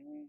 Mm.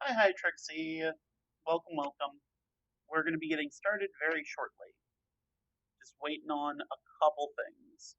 Hi, Trixie. Welcome, welcome. We're going to be getting started very shortly. Just waiting on a couple things.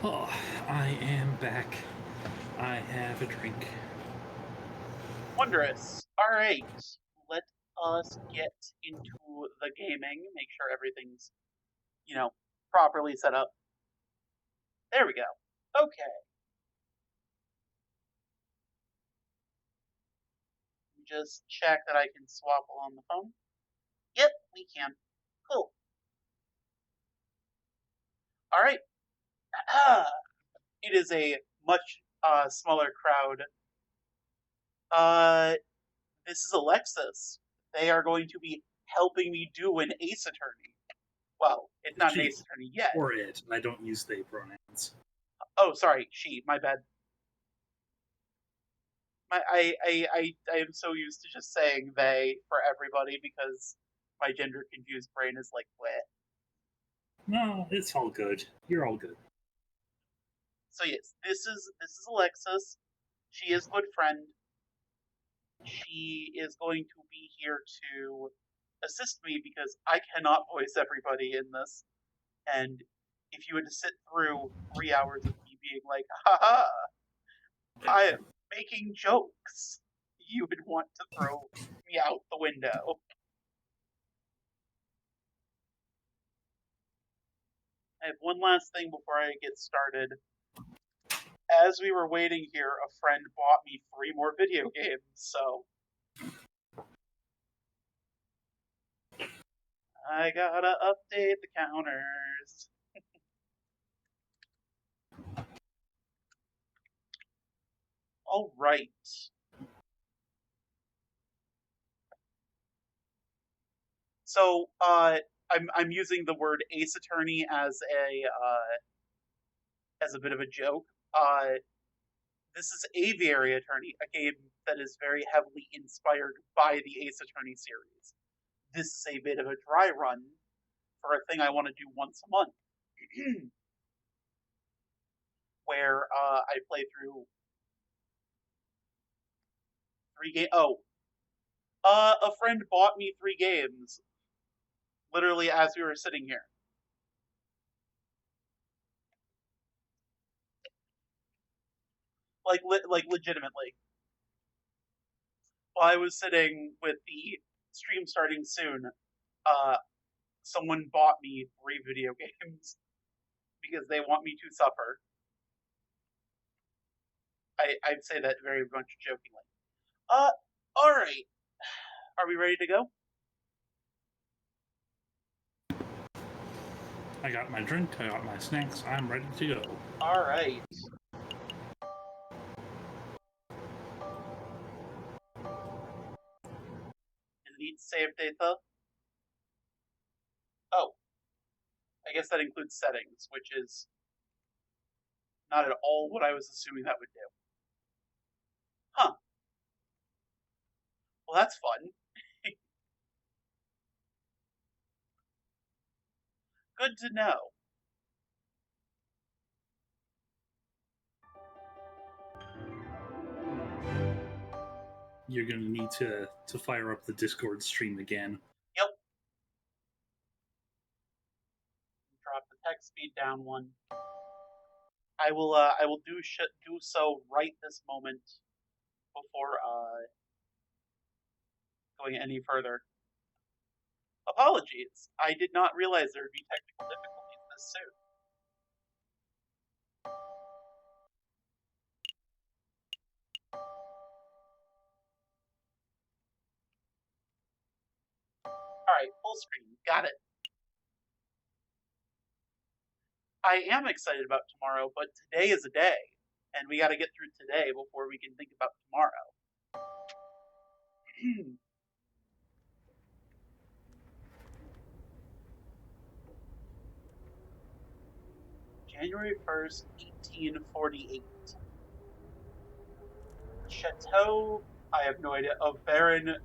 Oh, I am back. I have a drink. Wondrous. Alright, let us get into the gaming, make sure everything's, properly set up. There we go. Okay. Just check that I can swap while on the phone. Yep, we can. Cool. Alright. It is a much smaller crowd. This is Alexis. They are going to be helping me do an Ace Attorney. Well, it's not an Ace Attorney yet. Or it. I don't use they pronouns. Oh, sorry, she. My bad. I am so used to just saying they for everybody because my gender confused brain is like, what? No, it's all good. You're all good. So yes, this is Alexis. She is good friend. She is going to be here to assist me because I cannot voice everybody in this. And if you had to sit through 3 hours of me being like, haha, I am making jokes, you would want to throw me out the window. I have one last thing before I get started. As we were waiting here, a friend bought me 3 more video games, so I gotta update the counters. All right. So, I'm using the word Ace Attorney as a bit of a joke. This is Aviary Attorney, a game that is very heavily inspired by the Ace Attorney series. This is a bit of a dry run for a thing I want to do once a month, where I play through 3 games. Oh, a friend bought me 3 games, literally as we were sitting here. Like legitimately. While I was sitting with the stream starting soon, someone bought me 3 video games because they want me to suffer. I'd say that very much jokingly. Alright. Are we ready to go? I got my drink, I got my snacks, I'm ready to go. Alright. Delete save data. Oh. I guess that includes settings, which is not at all what I was assuming that would do. Huh. Well, that's fun. Good to know. You're going to need to fire up the Discord stream again. Yep. Drop the text speed down 1. I will do so right this moment before going any further. Apologies. I did not realize there would be technical difficulties this soon. Alright, full screen. Got it. I am excited about tomorrow, but today is a day, and we gotta get through today before we can think about tomorrow. January 1st, 1848. Chateau, I have no idea, of Baron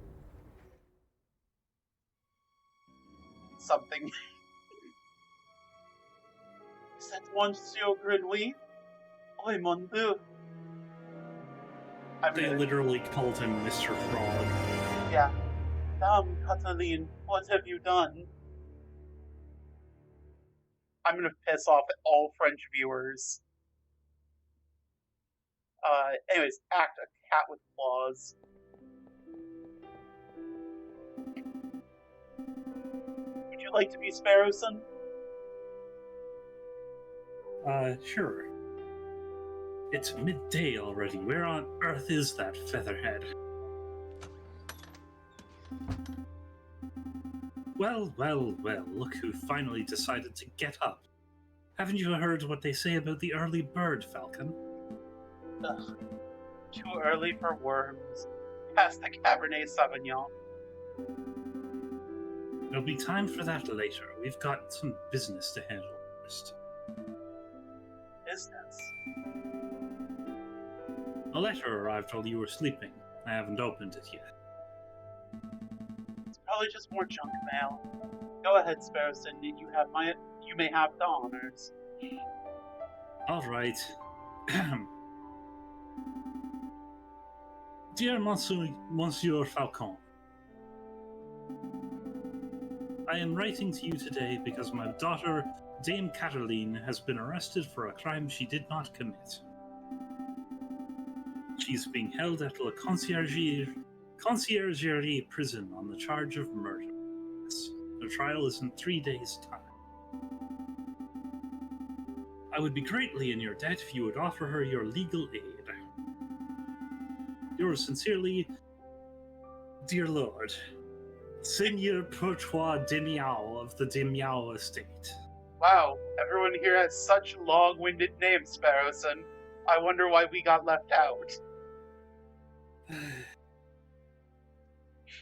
something. C'est Monsieur Grenouille? Oh mon dieu. They literally called him Mr. Frog. Yeah. Damn, Cataline, what have you done? I'm gonna piss off all French viewers. Anyways, act a cat with claws. Would you like to be Sparrowson? Sure. It's midday already. Where on earth is that featherhead? Well, look who finally decided to get up. Haven't you heard what they say about the early bird, Falcon? Ugh. Too early for worms. Past the Cabernet Sauvignon. There'll be time for that later. We've got some business to handle first. Business? A letter arrived while you were sleeping. I haven't opened it yet. It's probably just more junk mail. Go ahead, Sparrowson. You may have the honors. All right. Dear Monsieur Falcon, I am writing to you today because my daughter, Dame Cataline, has been arrested for a crime she did not commit. She's being held at La Conciergerie prison on the charge of murder. The trial is in 3 days' time. I would be greatly in your debt if you would offer her your legal aid. Yours sincerely, dear Lord, Seigneur Pourtois Demiao of the Demiao estate. Wow, everyone here has such long-winded names, Sparrowson. I wonder why we got left out.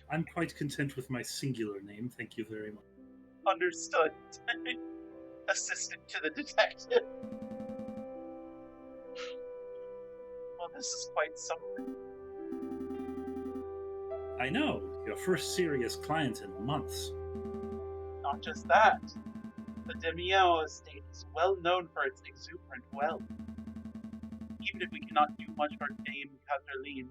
I'm quite content with my singular name, thank you very much. Understood. Assistant to the detective. Well, this is quite something. I know, your first serious client in months. Not just that. The Demiao estate is well known for its exuberant wealth. Even if we cannot do much for Dame Cataline,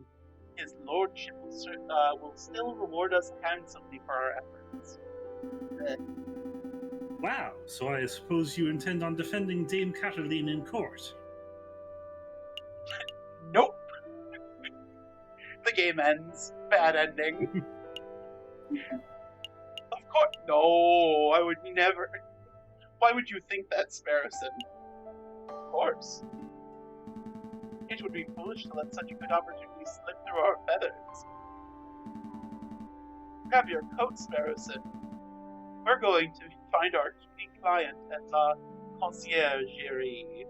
his lordship will still reward us handsomely for our efforts. Wow, so I suppose you intend on defending Dame Cataline in court? Nope. The game ends. Bad ending. Of course. No, I would never. Why would you think that, Sparrowson? Of course. It would be foolish to let such a good opportunity slip through our feathers. Grab your coat, Sparrowson. We're going to find our key client at La Conciergerie.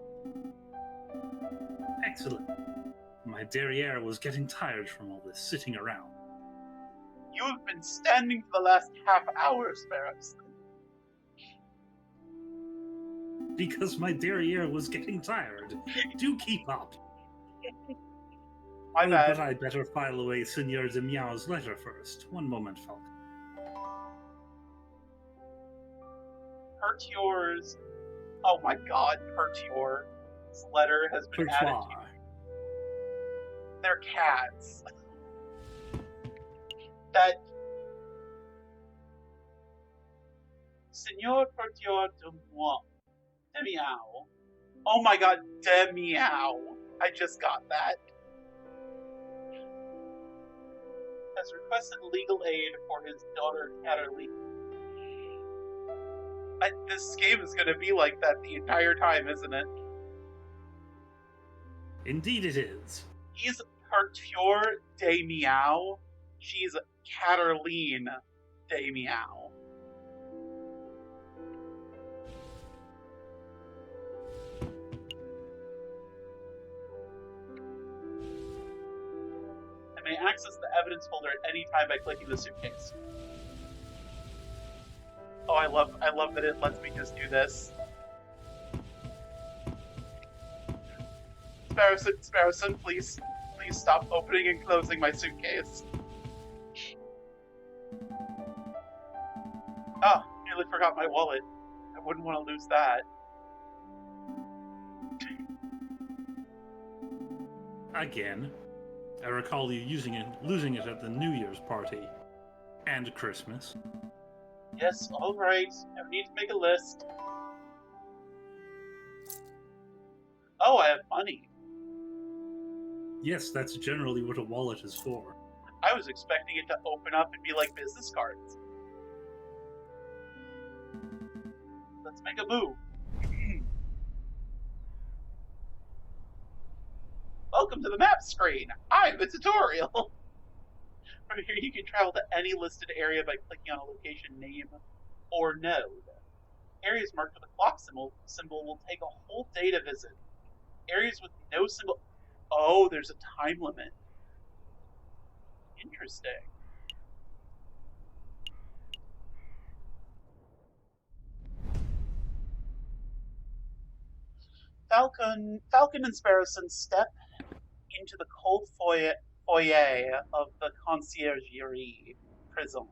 Excellent. My derriere was getting tired from all this sitting around. You have been standing for the last half hour, Sparrowson. Because my derriere was getting tired. Do keep up. My bad. But I'd better file away Seigneur Demiao's letter first. One moment, Falcon. Pertior's. Oh my god, Pertior's letter has been added to. They're cats. That. Seigneur Pertior Demiao. Oh my god, Demiao. I just got that. Has requested legal aid for his daughter Cataline. This game is going to be like that the entire time, isn't it? Indeed it is. He's Pertior Demiao. She's Cataline Demiao. I may access the evidence folder at any time by clicking the suitcase. Oh, I love that it lets me just do this. Sparrowson, please stop opening and closing my suitcase. Oh, nearly forgot my wallet. I wouldn't want to lose that. Again. I recall you losing it at the New Year's party. And Christmas. Yes, alright. I need to make a list. Oh, I have money. Yes, that's generally what a wallet is for. I was expecting it to open up and be like business cards. Let's make a move. Welcome to the map screen. I'm the tutorial. From here, you can travel to any listed area by clicking on a location name or node. Areas marked with a clock symbol will take a whole day to visit. Areas with no symbol. Oh, there's a time limit. Interesting. Falcon and Sparrowson step into the cold foyer of the conciergerie prison.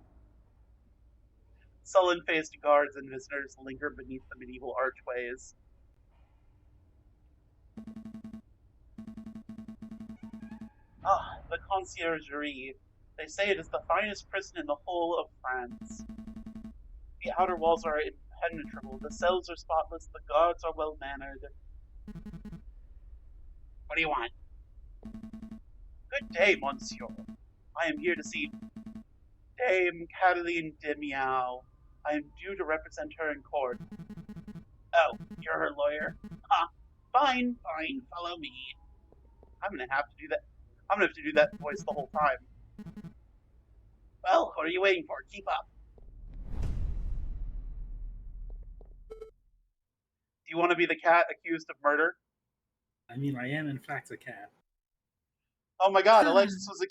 Sullen-faced guards and visitors linger beneath the medieval archways. Ah, the conciergerie. They say it is the finest prison in the whole of France. The outer walls are impenetrable, the cells are spotless, the guards are well-mannered. What do you want? Good day, monsieur. I am here to see Dame Cataline de Miao. I am due to represent her in court. Oh, you're her lawyer? Huh. Fine, follow me. I'm gonna have to do that voice the whole time. Well, what are you waiting for? Keep up. Do you want to be the cat accused of murder? I mean, I am in fact a cat. Oh my god, Alexis was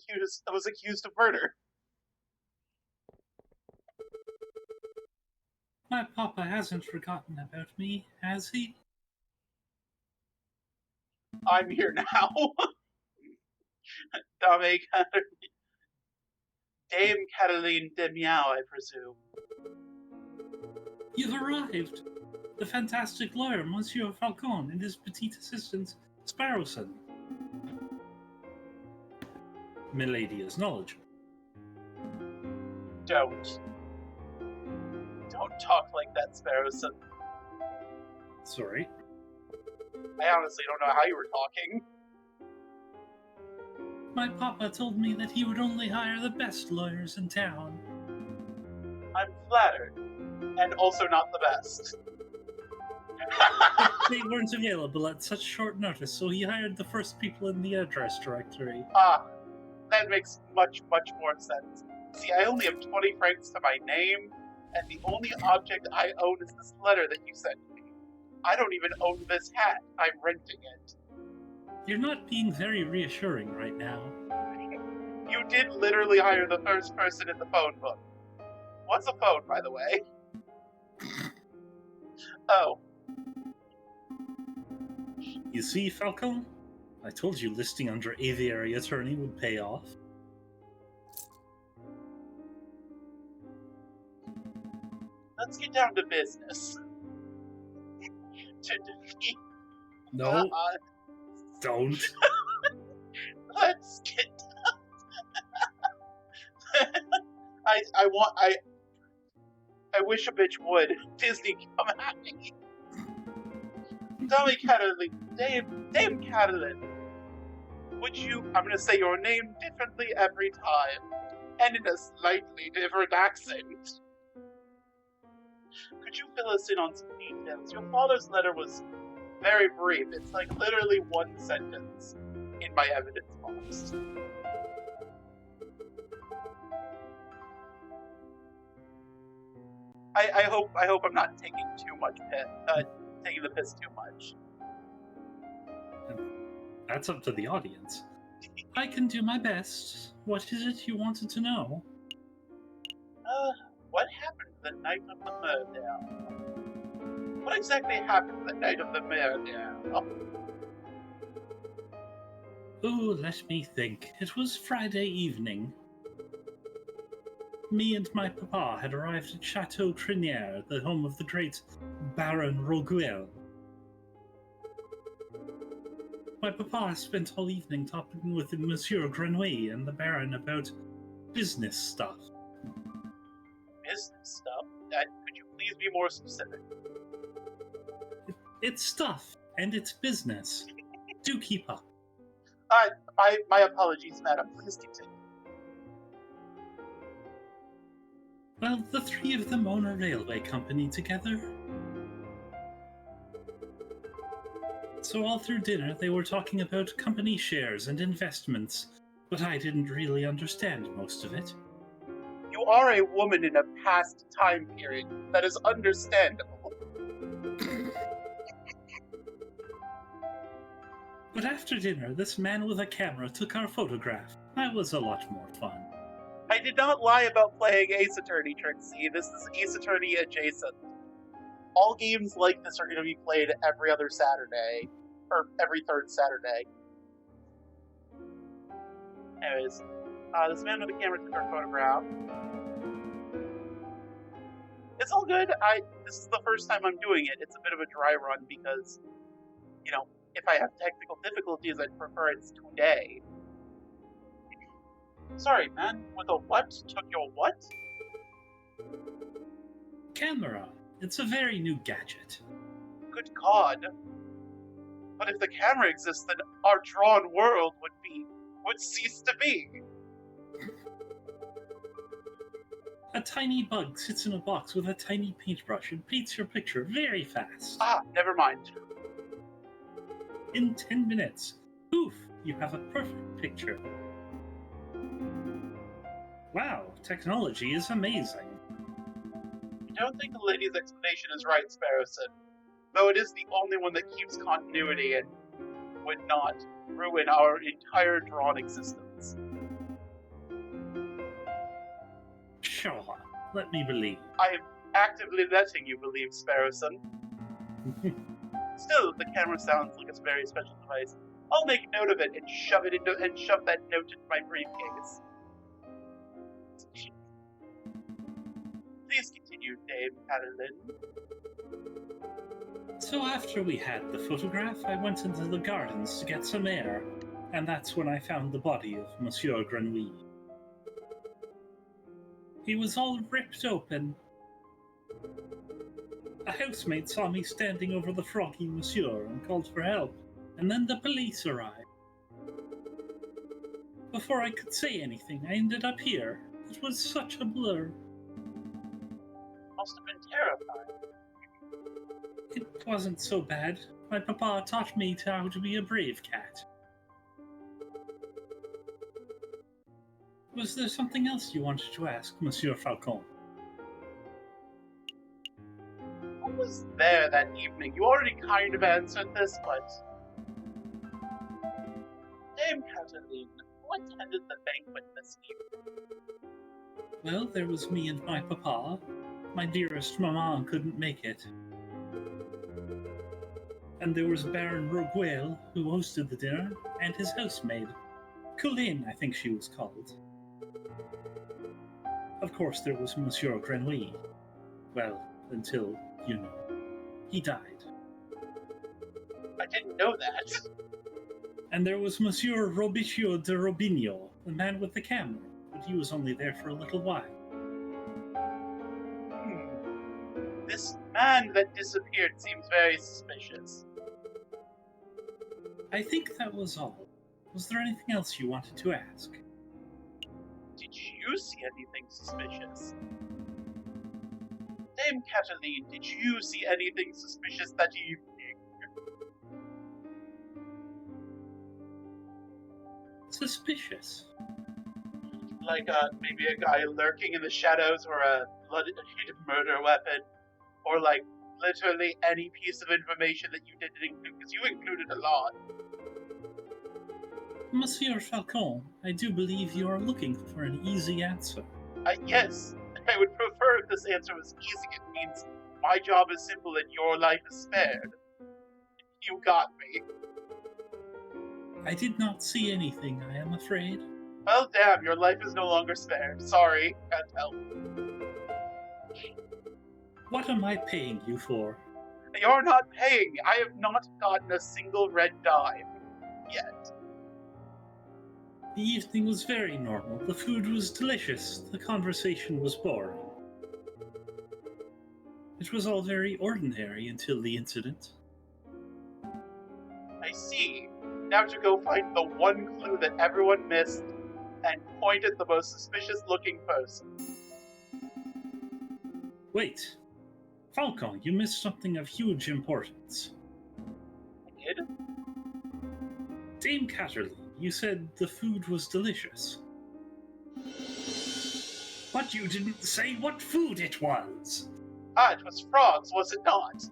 accused of murder. My papa hasn't forgotten about me, has he? I'm here now. Dame Cataline de Miao, I presume. You've arrived! The fantastic lawyer, Monsieur Falcon, and his petite assistant, Sparrowson. Milady is knowledgeable. Don't talk like that, Sparrowson. Sorry. I honestly don't know how you were talking. My papa told me that he would only hire the best lawyers in town. I'm flattered. And also not the best. They weren't available at such short notice, so he hired the first people in the address directory. Ah, that makes much, much more sense. See, I only have 20 francs to my name, and the only object I own is this letter that you sent me. I don't even own this hat. I'm renting it. You're not being very reassuring right now. You did literally hire the first person in the phone book. What's a phone, by the way? Oh. You see, Falcon? I told you listing under aviary attorney would pay off. Let's get down to business. To defeat... No, don't. Let's get I wish a bitch would. Disney, come at me. Tell me, Cataline, Dame Cataline, would you, I'm gonna say your name differently every time, and in a slightly different accent. Could you fill us in on some details? Your father's letter was very brief. It's like literally one sentence in my evidence box. I hope I'm not taking taking the piss too much. That's up to the audience. I can do my best. What is it you wanted to know? What happened the night of the murder? What exactly happened the night of the murder? Oh, let me think. It was Friday evening. Me and my papa had arrived at Chateau Trinière, the home of the great Baron Roguel. My papa spent all evening talking with Monsieur Grenouille and the Baron about business stuff. Business stuff? Could you please be more specific? It's stuff, and it's business. Do keep up. My apologies, madam. Please continue. Well, the three of them own a railway company together. So all through dinner, they were talking about company shares and investments, but I didn't really understand most of it. You are a woman in a past time period. That is understandable. But after dinner, this man with a camera took our photograph. That was a lot more fun. I did not lie about playing Ace Attorney, Trixie. This is Ace Attorney adjacent. All games like this are going to be played every other Saturday, or every third Saturday. Anyways, this man with the camera took our photograph. It's all good. This is the first time I'm doing it. It's a bit of a dry run because, if I have technical difficulties, I'd prefer it's today. Sorry, man. With a what? Took your what? Camera. It's a very new gadget. Good God. But if the camera exists, then our drawn world would cease to be. A tiny bug sits in a box with a tiny paintbrush and paints your picture very fast. Ah, never mind. In 10 minutes, poof, you have a perfect picture. Wow, technology is amazing. I don't think the lady's explanation is right, Sparrowson. Though it is the only one that keeps continuity and would not ruin our entire drawn existence. Sure, let me believe. I am actively letting you believe, Sparrowson. Still, the camera sounds like a very special device. I'll make note of it and shove that note into my briefcase. Please continue, Dame Adeline. So after we had the photograph, I went into the gardens to get some air, and that's when I found the body of Monsieur Grenouille. He was all ripped open. A housemaid saw me standing over the froggy monsieur and called for help, and then the police arrived. Before I could say anything, I ended up here. It was such a blur. Must have been terrifying. It wasn't so bad. My papa taught me how to be a brave cat. Was there something else you wanted to ask, Monsieur Falcon? Who was there that evening? You already kind of answered this, but... Dame Cataline, who attended the banquet this evening? Well, there was me and my papa. My dearest maman couldn't make it. And there was Baron Roguel, who hosted the dinner, and his housemaid. Colleen, I think she was called. Of course, there was Monsieur Grenouille. Well, until, he died. I didn't know that. And there was Monsieur Robichaux de Robigno, the man with the camera, but he was only there for a little while. This man that disappeared seems very suspicious. I think that was all. Was there anything else you wanted to ask? Did you see anything suspicious? Dame Cataline, did you see anything suspicious that evening? Suspicious? Like maybe a guy lurking in the shadows, or a blooded murder weapon, or like literally any piece of information that you didn't include, because you included a lot. Monsieur Falcon, I do believe you are looking for an easy answer. Yes, I would prefer if this answer was easy. It means my job is simple and your life is spared. You got me. I did not see anything, I am afraid. Well, damn, your life is no longer spared. Sorry, can't help. What am I paying you for? You're not paying. I have not gotten a single red dime yet. The evening was very normal. The food was delicious. The conversation was boring. It was all very ordinary until the incident. I see. Now to go find the one clue that everyone missed and point at the most suspicious looking person. Wait. Falcon, you missed something of huge importance. I did? Dame Catterley, you said the food was delicious. But you didn't say what food it was. Ah, it was frogs, was it not?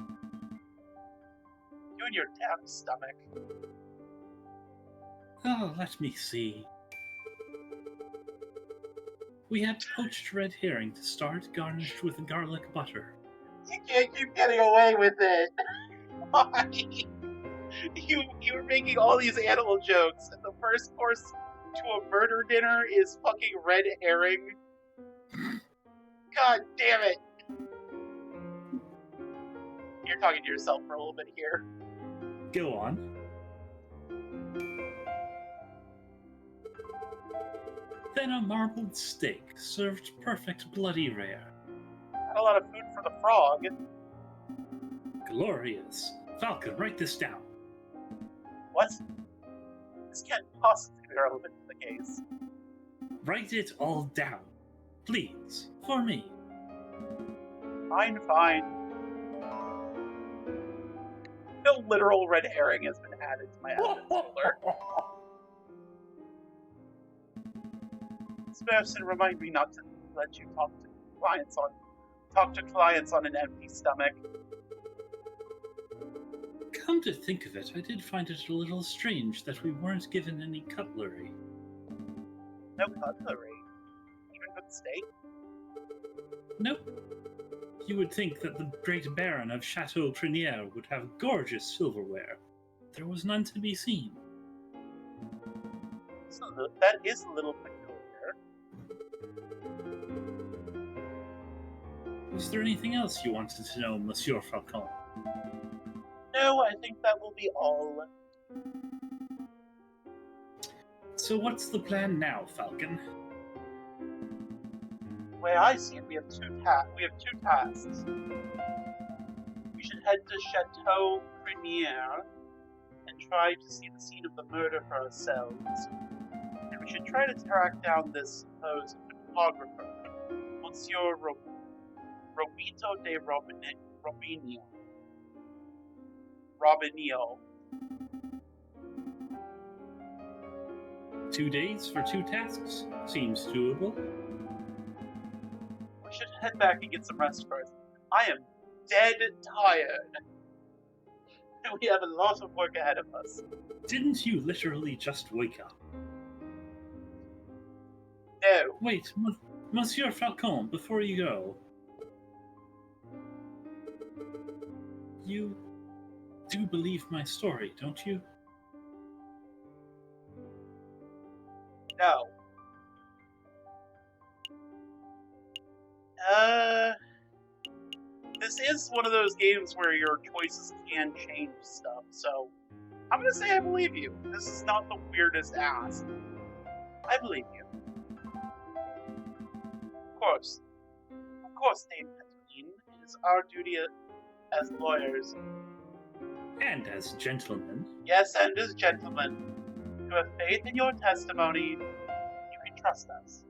You and your damn stomach. Oh, let me see. We had poached red herring to start, garnished with garlic butter. You can't keep getting away with it. Why? You were making all these animal jokes, and the first course to a murder dinner is fucking red herring. God damn it. You're talking to yourself for a little bit here. Go on. Then a marbled steak, served perfect bloody rare. Not a lot of food for the frog. Glorious. Falcon, write this down. What? This can't possibly be relevant to the case. Write it all down. Please, for me. Fine, fine. No literal red herring has been added to my evidence folder. Sparson, remind me not to let you talk to clients on an empty stomach. Come to think of it, I did find it a little strange that we weren't given any cutlery. No cutlery. Even good steak? Nope. You would think that the great Baron of Chateau Trinier would have gorgeous silverware. There was none to be seen. So that is a little peculiar. Was there anything else you wanted to know, Monsieur Falcon? No, I think that will be all. So what's the plan now, Falcon? The way I see it, we have two tasks. We should head to Chateau Criniere and try to see the scene of the murder for ourselves. And we should try to track down this supposed photographer, Monsieur Robito de Robinio. 2 days for 2 tasks? Seems doable. We should head back and get some rest first. I am dead tired. And we have a lot of work ahead of us. Didn't you literally just wake up? No. Wait, Monsieur Falcon, before you go. You do believe my story, don't you? No. This is one of those games where your choices can change stuff, so I'm gonna say I believe you. This is not the weirdest ask. I believe you. Of course, Dame Petuline, it is our duty as lawyers. And as gentlemen. Yes, and as gentlemen, to have faith in your testimony. You can trust us.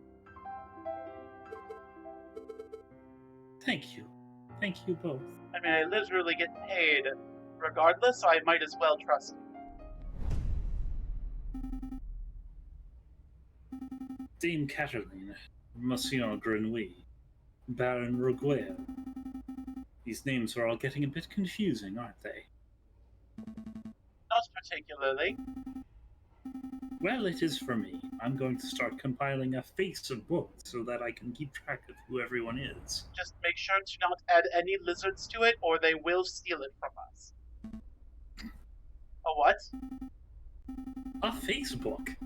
Thank you. Thank you both. I mean, I literally get paid regardless, so I might as well trust you. Dame Catherine, Monsieur Grenouille, Baron Roguel. These names are all getting a bit confusing, aren't they? Not particularly. Well, it is for me. I'm going to start compiling a Facebook so that I can keep track of who everyone is. Just make sure to not add any lizards to it, or they will steal it from us. A what? A Facebook?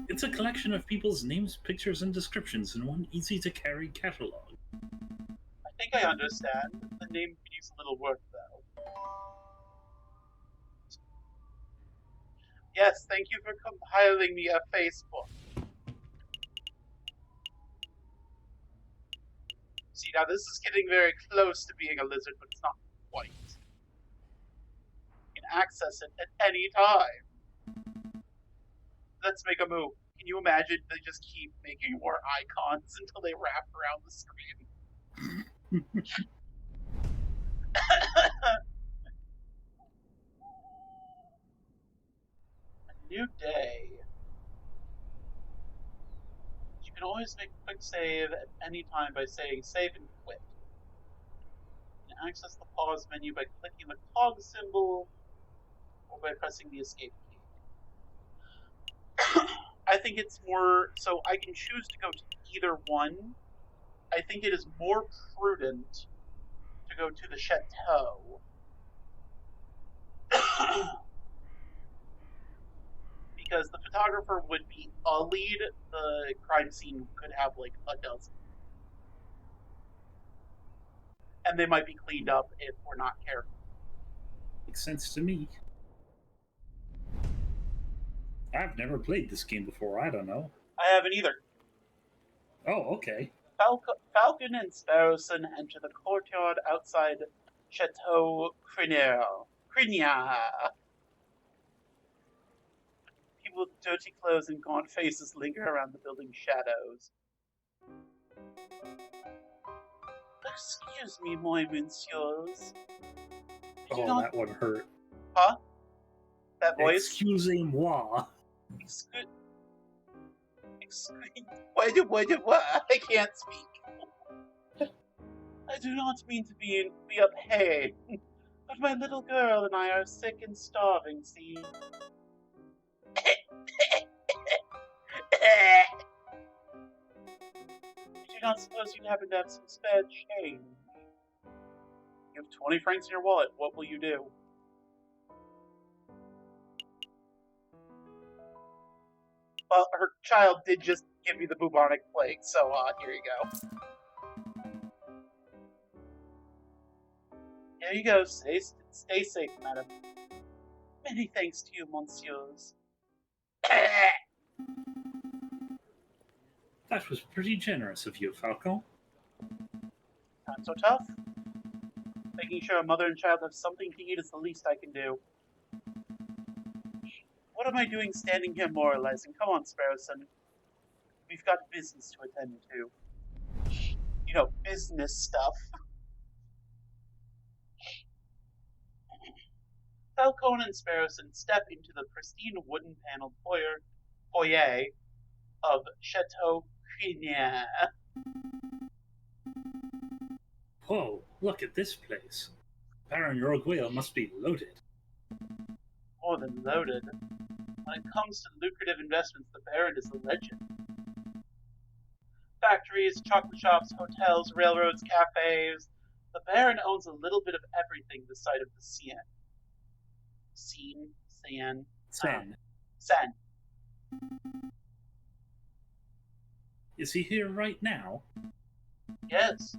It's a collection of people's names, pictures, and descriptions in one easy-to-carry catalog. I think I understand. The name could use a little work, though. Yes, thank you for compiling me a Facebook. See, now this is getting very close to being a lizard, but it's not quite. You can access it at any time. let's make a move. Can you imagine they just keep making more icons until they wrap around the screen? A new day. You can always make a quick save at any time by saying save and quit. You can access the pause menu by clicking the cog symbol or by pressing the escape key. I think it's more so I can choose to go to either one. I think it is more prudent to go to the chateau. Because the photographer would be a lead, the crime scene could have like a dozen. And they might be cleaned up if we're not careful. Makes sense to me. I've never played this game before. I don't know. I haven't either. Oh, okay. Falcon and Sparrowson enter the courtyard outside Chateau Crinier. People with dirty clothes and gaunt faces linger around the building's shadows. Excuse me, moi messieurs. Oh, that one hurt. Huh? That voice? Excusez-moi. What? I can't speak. I do not mean to be a pain, but my little girl and I are sick and starving, see? I do not suppose you happen to have some spare change. You have 20 francs in your wallet. What will you do? Well, her child did just give me the bubonic plague, so here you go. Here you go. Stay safe, madam. Many thanks to you, monsieurs. That was pretty generous of you, Falcon. Not so tough. Making sure a mother and child have something to eat is the least I can do. What am I doing standing here moralizing? Come on, Sparrowson. We've got business to attend to. You know, business stuff. Falcon and Sparrowson step into the pristine wooden-paneled foyer of Chateau Crinier. Whoa, look at this place. Baron Rogueil must be loaded. More than loaded. When it comes to lucrative investments, the Baron is a legend. Factories, chocolate shops, hotels, railroads, cafes. The Baron owns a little bit of everything this side of the Seine. Seine. Is he here right now? Yes.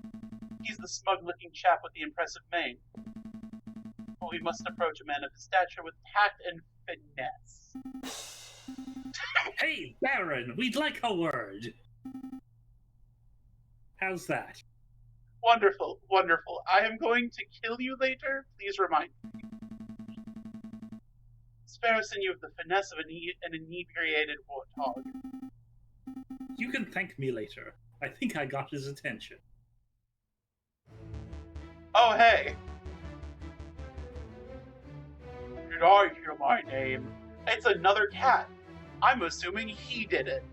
He's the smug-looking chap with the impressive mane. But we must approach a man of his stature with tact and finesse. Hey, Baron, we'd like a word. How's that? Wonderful, wonderful. I am going to kill you later. Please remind me. Sparrowson, you have the finesse of an inebriated warthog. You can thank me later. I think I got his attention. Oh, hey! Did I hear my name? It's another cat. I'm assuming he did it.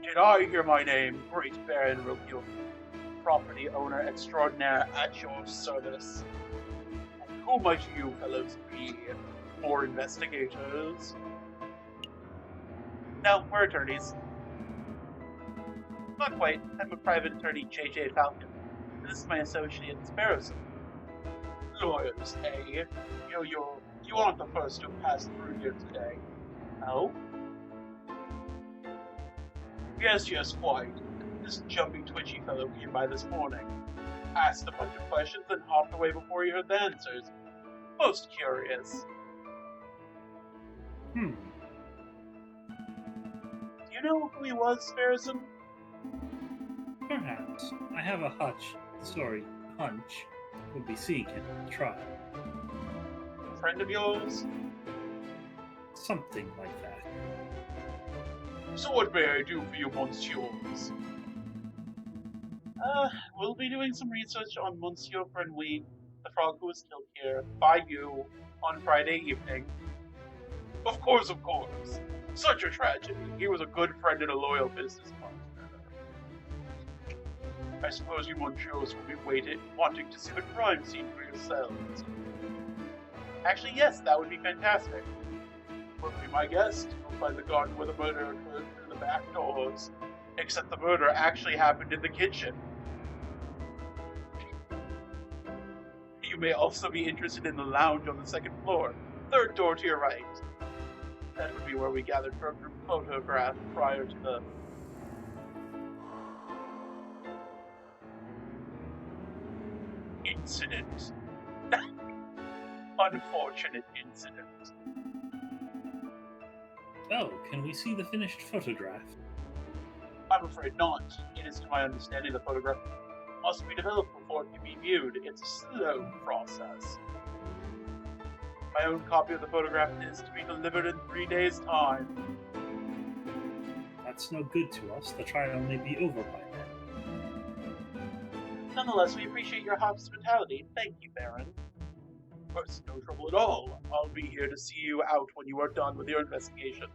Did I hear my name? Great Baron Rogueil, property owner extraordinaire at your service. And who might you fellows be? More investigators? No, we're attorneys. Not quite. I'm a private attorney, J.J. Falcon. And this is my associate, Sparrowson. Lawyers, eh? You aren't the first to pass through here today. No? Yes, quite. This jumpy, twitchy fellow came by this morning. Asked a bunch of questions and hopped away before he heard the answers. Most curious. Do you know who he was, Sparrowson? Perhaps. I have a hunch we'll be seeing him at the trial. A friend of yours? Something like that. So what may I do for you, monsieurs? We'll be doing some research on Monsieur Frenouille, the frog who was killed here by you on Friday evening. Of course, of course. Such a tragedy. He was a good friend and a loyal business partner. I suppose you monsieurs will be wanting to see the crime scene for yourselves. Actually, yes, that would be fantastic. Will be my guest. You'll find the garden where the murder occurred through the back doors. Except the murder actually happened in the kitchen. You may also be interested in the lounge on the second floor, third door to your right. That would be where we gathered for a group photograph prior to the incident. Unfortunate incident. Oh, can we see the finished photograph? I'm afraid not. It is to my understanding the photograph must be developed before it can be viewed. It's a slow process. My own copy of the photograph is to be delivered in 3 days' time. That's no good to us. The trial may be over by then. Nonetheless, we appreciate your hospitality. Thank you, Baron. Of course, no trouble at all. I'll be here to see you out when you are done with your investigations.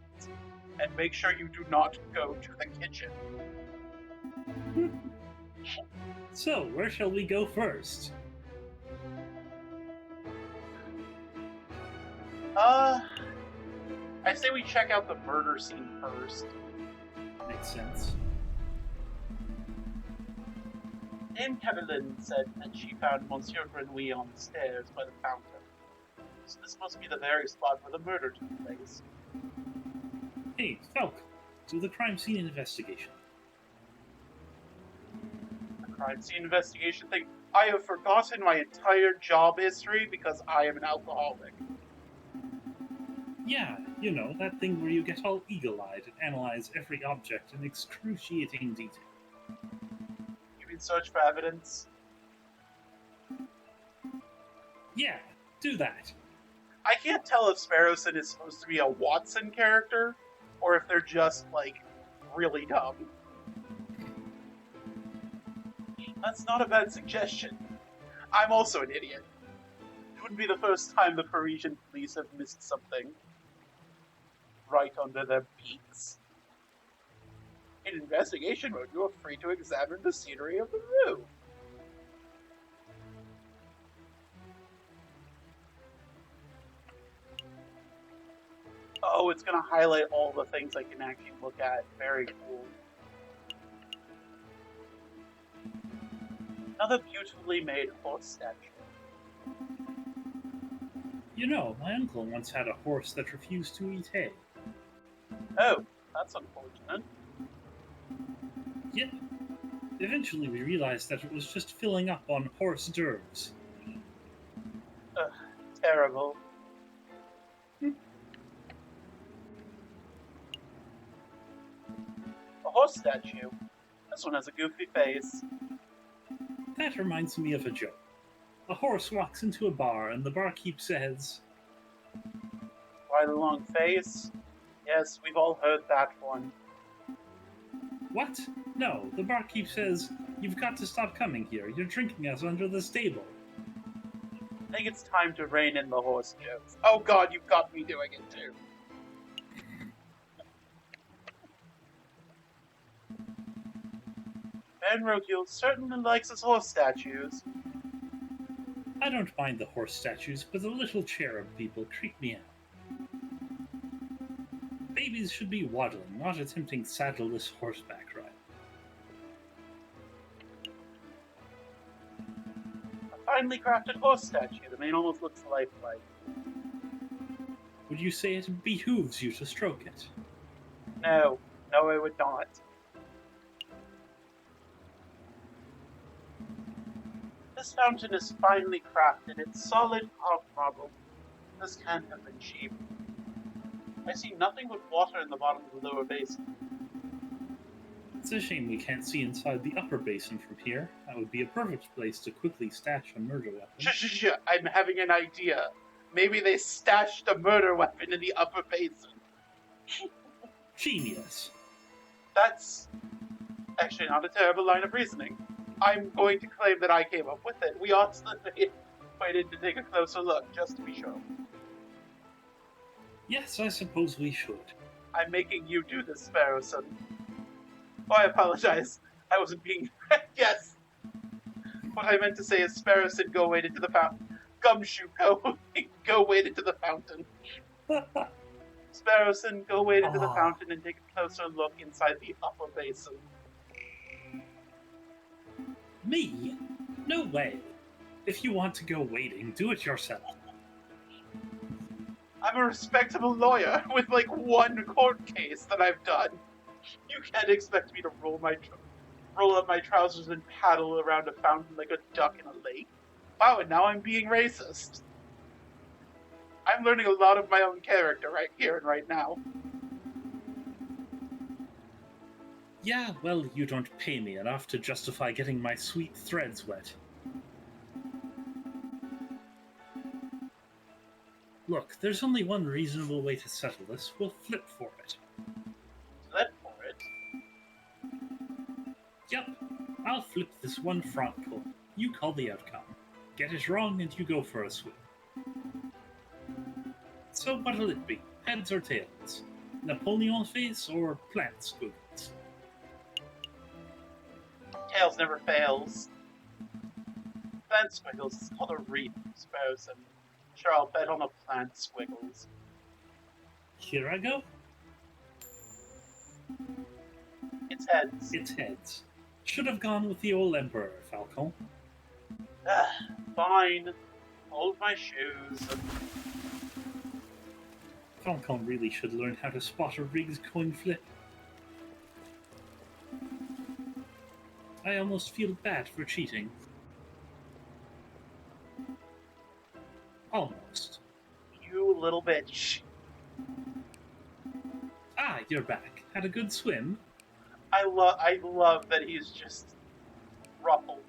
And make sure you do not go to the kitchen. So, where shall we go first? I say we check out the murder scene first. Makes sense. Dame Kevelyn said that she found Monsieur Grenouille on the stairs by the fountain. So this must be the very spot where the murder took place. Hey, Falk, do the crime scene investigation. The crime scene investigation thing. I have forgotten my entire job history because I am an alcoholic. Yeah, you know, that thing where you get all eagle-eyed and analyze every object in excruciating detail. You mean search for evidence? Yeah, do that. I can't tell if Sparrowson is supposed to be a Watson character, or if they're just, like, really dumb. That's not a bad suggestion. I'm also an idiot. It wouldn't be the first time the Parisian police have missed something right under their beaks. In investigation mode, you are free to examine the scenery of the room. Oh, it's going to highlight all the things I can actually look at. Very cool. Another beautifully made horse statue. You know, my uncle once had a horse that refused to eat hay. Oh, that's unfortunate. Yep. Eventually we realized that it was just filling up on horse d'oeuvres. Terrible. A horse statue. This one has a goofy face. That reminds me of a joke. A horse walks into a bar and the barkeep says, Why the long face? Yes, we've all heard that one. "What? No, the barkeep says, you've got to stop coming here. You're drinking us under the stable." I think it's time to rein in the horse jokes. Oh god, you've got me doing it too. Van Rogiel certainly likes his horse statues. I don't mind the horse statues, but the little cherub people creep me out. Babies should be waddling, not attempting saddleless horseback ride. A finely crafted horse statue. The mane almost looks lifelike. Would you say it behooves you to stroke it? No, I would not. This fountain is finely crafted. It's solid carved marble. This can't have been cheap. I see nothing but water in the bottom of the lower basin. It's a shame we can't see inside the upper basin from here. That would be a perfect place to quickly stash a murder weapon. Shh, I'm having an idea. Maybe they stashed a murder weapon in the upper basin. Genius. That's actually not a terrible line of reasoning. I'm going to claim that I came up with it. We ought to waited to take a closer look, just to be sure. Yes, I suppose we should. I'm making you do this, Sparrowson. Oh, I apologize. I wasn't being... Yes! What I meant to say is Sparrowson, go wade into the fountain. Gumshoe, go wade into the fountain. Sparrowson, go wade into the fountain and take a closer look inside the upper basin. Me? No way. If you want to go wading, do it yourself. I'm a respectable lawyer with like one court case that I've done. You can't expect me to roll up my trousers and paddle around a fountain like a duck in a lake. Wow, and now I'm being racist. I'm learning a lot of my own character right here and right now. Yeah, well, you don't pay me enough to justify getting my sweet threads wet. Look, there's only one reasonable way to settle this. We'll flip for it. Flip for it? Yep, I'll flip this one front pull. You call the outcome. Get it wrong and you go for a swim. So what'll it be? Heads or tails? Napoleon face or plant squiggles? Tails never fails. Plant squiggles is called a reef, Sparrowson. Sure, I'll bet on the plant squiggles. Here I go. It's heads. It's heads. Should have gone with the old Emperor, Falcon. Fine. Hold my shoes. Falcon really should learn how to spot a rig's coin flip. I almost feel bad for cheating. Almost. You little bitch. Ah, you're back. Had a good swim? I love that he's just ruffled.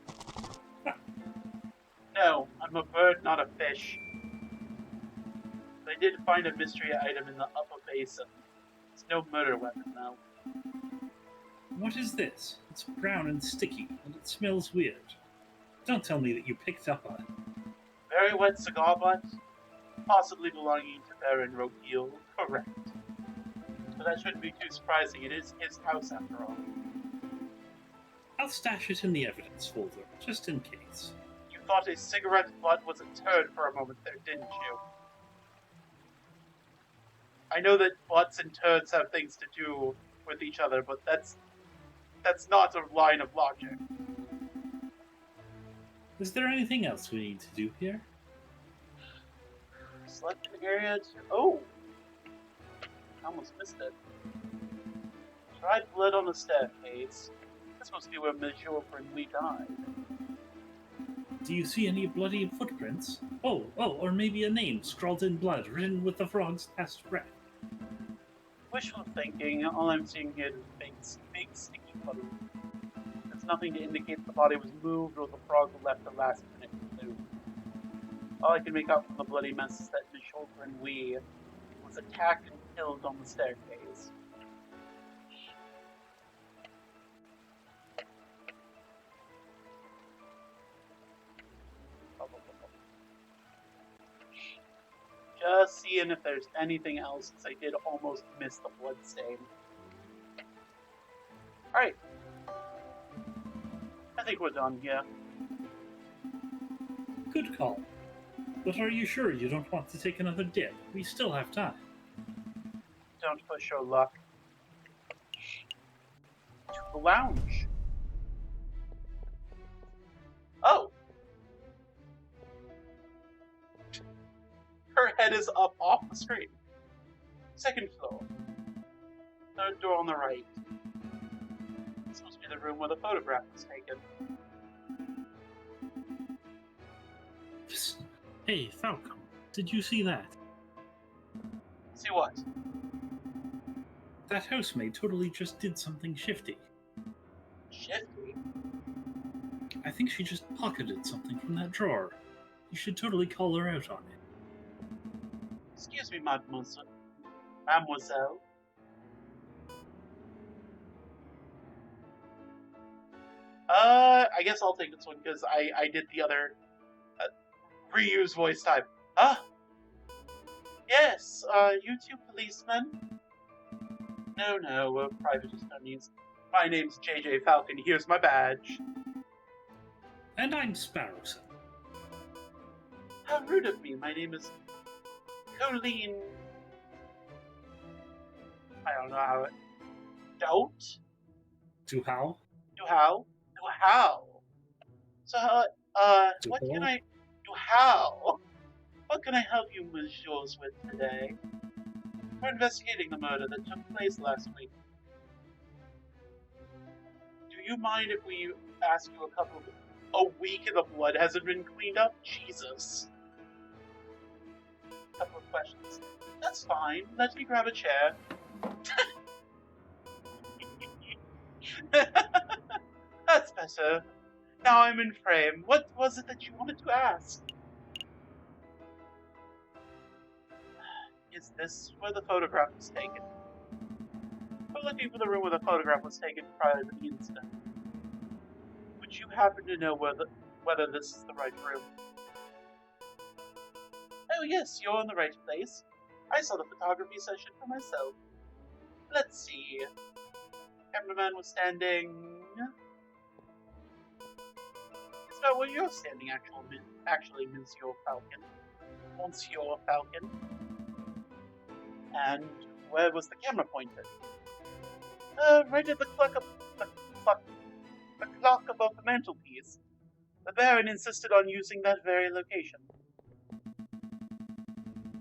No, I'm a bird, not a fish. But I did find a mystery item in the upper basin. It's no murder weapon, though. What is this? It's brown and sticky, and it smells weird. Don't tell me that you picked up on it. Very wet cigar butt? Possibly belonging to Baron Rogiel. Correct. But that shouldn't be too surprising. It is his house, after all. I'll stash it in the evidence folder, just in case. You thought a cigarette butt was a turd for a moment there, didn't you? I know that butts and turds have things to do with each other, but that's not a line of logic. Is there anything else we need to do here? Select an area to... Oh! I almost missed it. Dried blood on the staircase. This must be where Monsieur Brindley died. Do you see any bloody footprints? Oh, or maybe a name scrawled in blood, written with the frog's last breath. Wishful thinking. All I'm seeing here is big sticky puddle. There's nothing to indicate the body was moved or the frog left a last minute clue. All I can make out from the bloody mess is that Monsieur Brindley was attacked and killed on the staircase. Just seeing if there's anything else, since I did almost miss the blood stain. Alright. I think we're done here. Good call. But are you sure you don't want to take another dip? We still have time. Don't push your luck. To the lounge. Oh! Her head is up off the screen. Second floor. Third door on the right. This must be the room where the photograph was taken. Psst. Hey, Falcon, did you see that? See what? That housemaid totally just did something shifty. Shifty? I think she just pocketed something from that drawer. You should totally call her out on it. Excuse me, mademoiselle. Mademoiselle? I guess I'll take this one because I did the other reuse voice type. Yes, you two policemen? No, we're private attorneys. My name's JJ Falcon. Here's my badge. And I'm Sparrowson. How rude of me. My name is Colleen. I don't know how it. Don't? Duhal? How? So, what can I do? How? What can I help you, messieurs, with today? We're investigating the murder that took place last week. Do you mind if we ask you a week and the blood hasn't been cleaned up? Jesus. A couple of questions. That's fine. Let me grab a chair. That's better. Now I'm in frame. What was it that you wanted to ask? Is this where the photograph was taken? We're looking for the room where the photograph was taken prior to the incident. Would you happen to know whether this is the right room? Oh yes, you're in the right place. I saw the photography session for myself. Let's see. Cameraman was standing... It's about where you're standing, actually, Monsieur Falcon. Monsieur Falcon. And where was the camera pointed? Right at the clock above the mantelpiece. The Baron insisted on using that very location.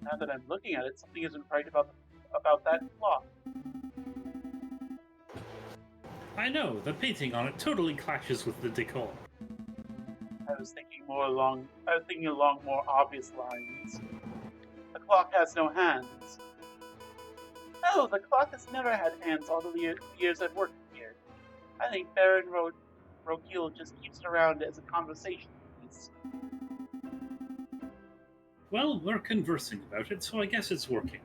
Now that I'm looking at it, something isn't right about that clock. I know, the painting on it totally clashes with the decor. I was thinking along more obvious lines. The clock has no hands. No, the clock has never had hands all the years I've worked here. I think Baron Roquille just keeps it around as a conversation piece. Well, we're conversing about it, so I guess it's working.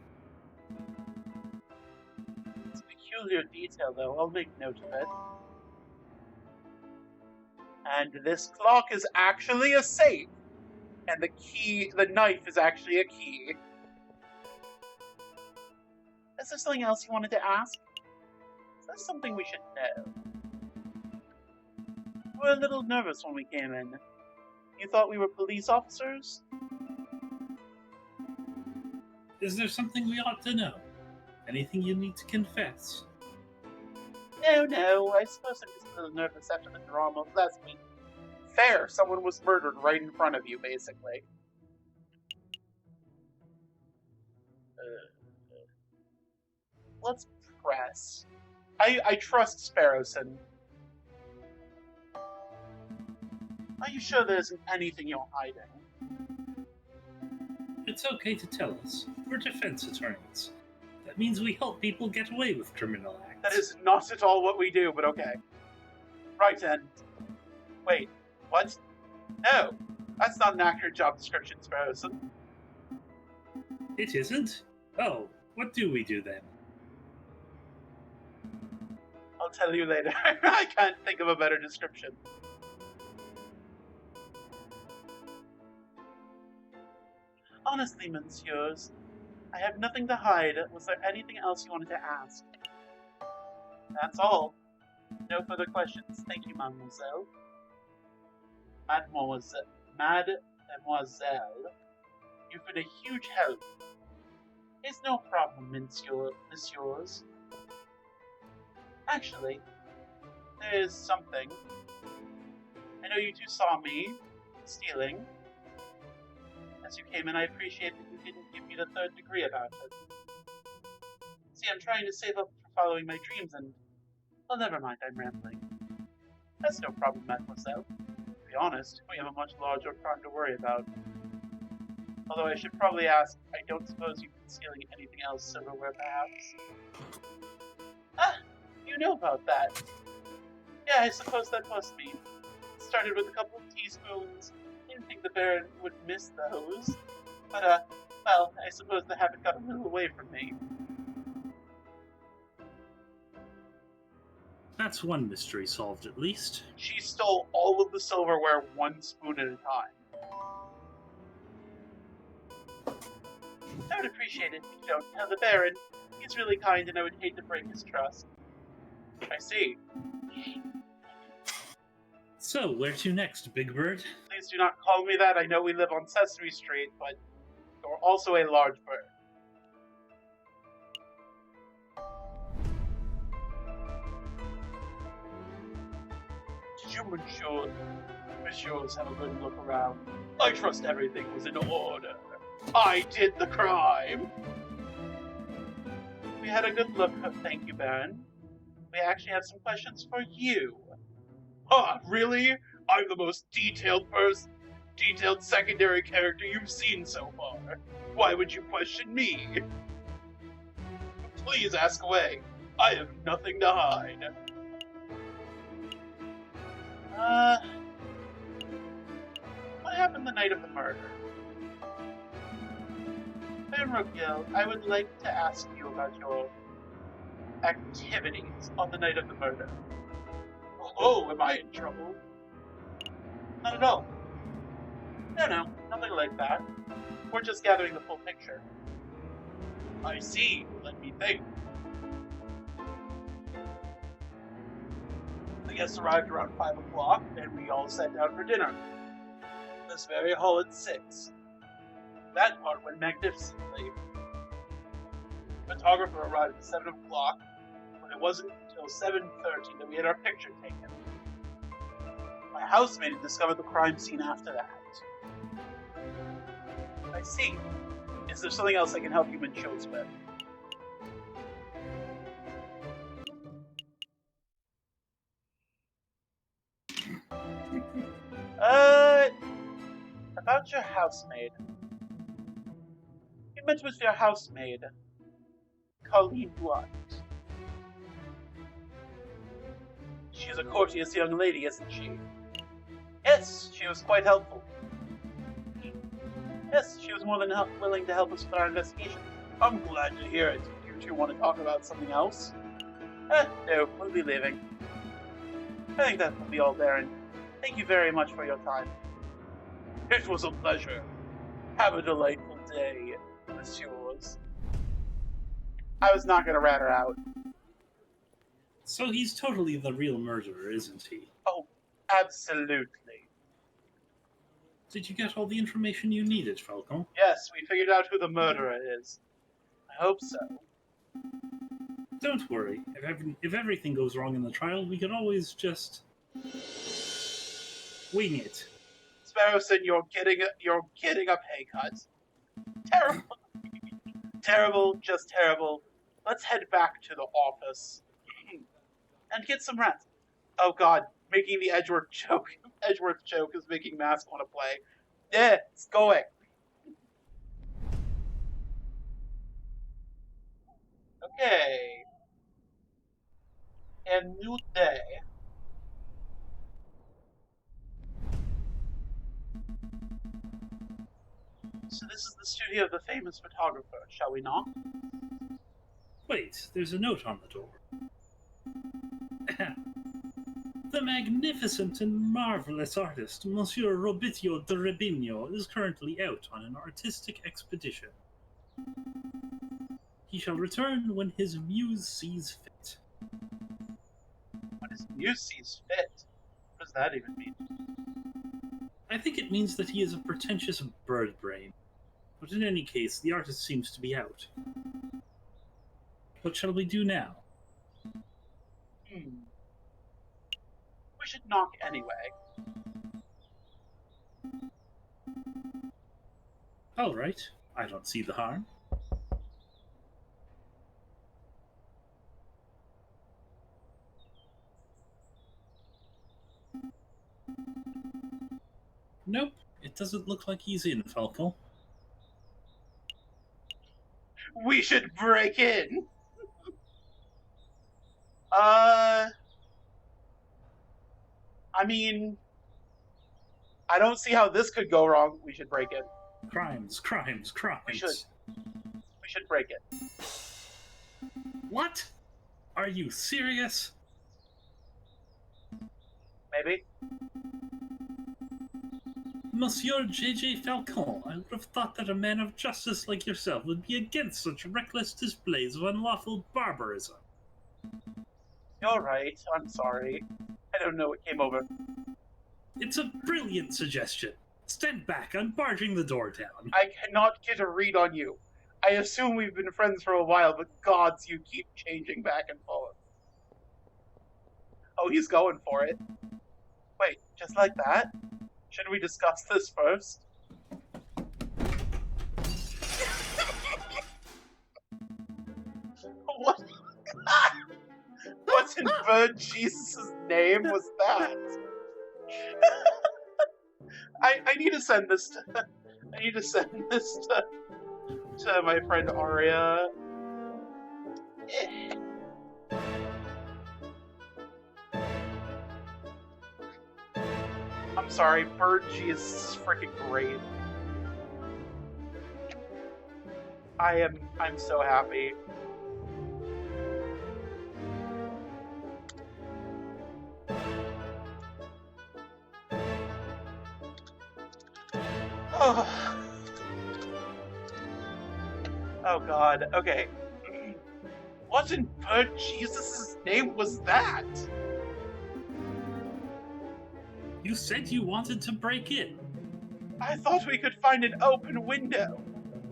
It's a peculiar detail, though. I'll make note of it. And this clock is actually a safe. And the knife is actually a key. Is there something else you wanted to ask? Is there something we should know? We were a little nervous when we came in. You thought we were police officers? Is there something we ought to know? Anything you need to confess? No, I suppose I'm just a little nervous after the drama of last week. Fair, someone was murdered right in front of you, basically. Let's press. I trust Sparrowson. Are you sure there isn't anything you're hiding? It's okay to tell us. We're defense attorneys. That means we help people get away with criminal acts. That is not at all what we do, but okay. Right then. Wait, what? No, that's not an accurate job description, Sparrowson. It isn't? Oh, what do we do then? I'll tell you later. I can't think of a better description. Honestly, messieurs, I have nothing to hide. Was there anything else you wanted to ask? That's all. No further questions. Thank you, mademoiselle. Mademoiselle. You've been a huge help. It's no problem, messieurs. Actually, there is something. I know you two saw me stealing. As you came in, I appreciate that you didn't give me the third degree about it. See, I'm trying to save up for following my dreams and... Well, never mind, I'm rambling. That's no problem, mademoiselle. To be honest, we have a much larger crime to worry about. Although I should probably ask, I don't suppose you've been stealing anything else silverware, perhaps? Ah, you know about that. Yeah, I suppose that must be. Started with a couple of teaspoons. Didn't think the Baron would miss those. But, well, I suppose the habit got a little away from me. That's one mystery solved at least. She stole all of the silverware one spoon at a time. I would appreciate it if you don't tell the Baron. He's really kind and I would hate to break his trust. I see. So, where to next, Big Bird? Please do not call me that. I know we live on Sesame Street, but you're also a large bird. Did you Monsieurs have a good look around? I trust everything was in order. I did the crime. We had a good look, thank you, Baron. We actually have some questions for you. Huh, really? I'm the most detailed secondary character you've seen so far. Why would you question me? Please ask away. I have nothing to hide. What happened the night of the murder? Baron Rookhill, I would like to ask you about your activities on the night of the murder. Oh, am I in trouble? Not at all. No, nothing like that. We're just gathering the full picture. I see. Let me think. The guests arrived around 5 o'clock, and we all sat down for dinner. This very hall at 6. That part went magnificently. The photographer arrived at 7 o'clock, but it wasn't until 7:30 that we had our picture taken. My housemaid had discovered the crime scene after that. I see. Is there something else I can help you Monsieurs with? About your housemaid. You met with your housemaid, Colleen Blunt. She's a courteous young lady, isn't she? Yes, she was quite helpful. Yes, she was more than willing to help us with our investigation. I'm glad to hear it. Do you two want to talk about something else? No, we'll be leaving. I think that will be all, Baron. Thank you very much for your time. It was a pleasure. Have a delightful day, Monsieurs. I was not going to rat her out. So he's totally the real murderer, isn't he? Oh, absolutely. Did you get all the information you needed, Falcon? Yes, we figured out who the murderer is. I hope so. Don't worry. If everything goes wrong in the trial, we can always just wing it. Sparrowson, you're getting a pay cut. Terrible. Terrible, just terrible. Let's head back to the office and get some rest. Oh God, making the Edgeworth joke is making Mask want to play. Yeah, it's going. Okay. A new day. So this is the studio of the famous photographer, shall we not? Wait, there's a note on the door. The magnificent and marvelous artist, Monsieur Robitio de Rebigno, is currently out on an artistic expedition. He shall return when his muse sees fit. When his muse sees fit? What does that even mean? I think it means that he is a pretentious bird brain. But in any case, the artist seems to be out. What shall we do now? We should knock anyway. All right, I don't see the harm. Nope, it doesn't look like he's in, Falcon. We should break in! I mean, I don't see how this could go wrong. We should break in. Crimes. We should break it. What? Are you serious? maybe? Monsieur J.J. Falcon, I would have thought that a man of justice like yourself would be against such reckless displays of unlawful barbarism. You're right. I'm sorry. I don't know what came over. It's a brilliant suggestion. Stand back, I'm barging the door down. I cannot get a read on you. I assume we've been friends for a while, but gods, you keep changing back and forth. Oh, he's going for it. Wait, just like that? Should we discuss this first? What? What in bird Jesus' name was that? I need to send this to to my friend Aria. I'm sorry, Bird Jesus is freaking great. I'm so happy. Oh god, okay. What in bird Jesus' name was that? You said you wanted to break in. I thought we could find an open window.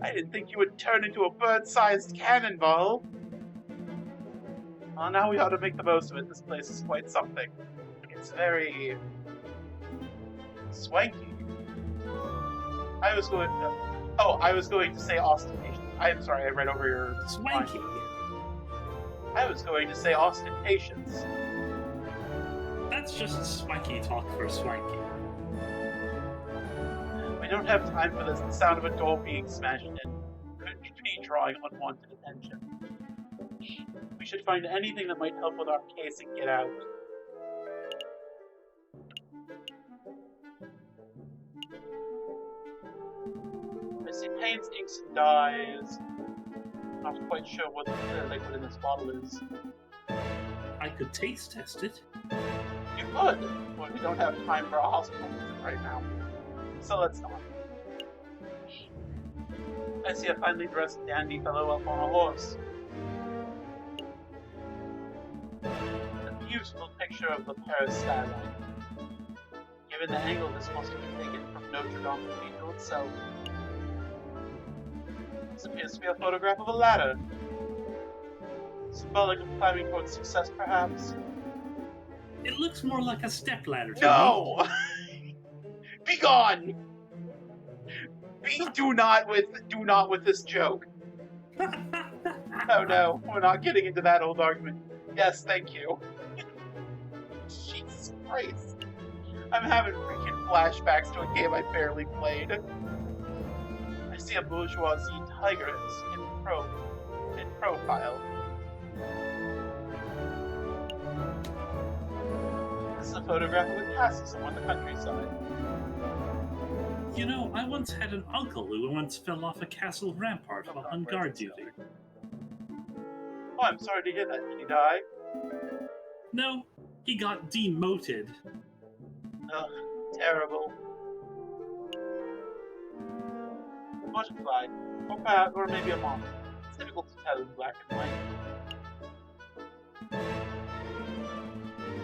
I didn't think you would turn into a bird-sized cannonball. Well, now we ought to make the most of it. This place is quite something. It's very swanky. I was going to say ostentatious. I am sorry, I read over your Swanky. I was going to say ostentatious. That's just swanky talk for swanky. We don't have time for this. The sound of a door being smashed in could be drawing unwanted attention. We should find anything that might help with our case and get out. I see paints, inks, and dyes. Not quite sure what the liquid in this bottle is. I could taste test it. You could, but we don't have time for a hospital visit right now. So let's not. I see a finely dressed dandy fellow up on a horse. A beautiful picture of the Paris skyline. Given the angle, this must have been taken from Notre Dame Cathedral itself. This appears to be a photograph of a ladder. Symbolic of climbing towards success, perhaps? It looks more like a stepladder to No! Be gone! Do not with this joke. me. Oh no, we're not getting into that old argument. Yes, thank you. Jesus Christ. I'm having freaking flashbacks to a game I barely played. I see a bourgeoisie tigress in profile. This is a photograph of a castle somewhere in the countryside. You know, I once had an uncle who once fell off a castle rampart while on guard duty. Oh, I'm sorry to hear that. Did he die? No, he got demoted. Ugh, terrible. Butterfly, or maybe a moth. It's difficult to tell in black and white.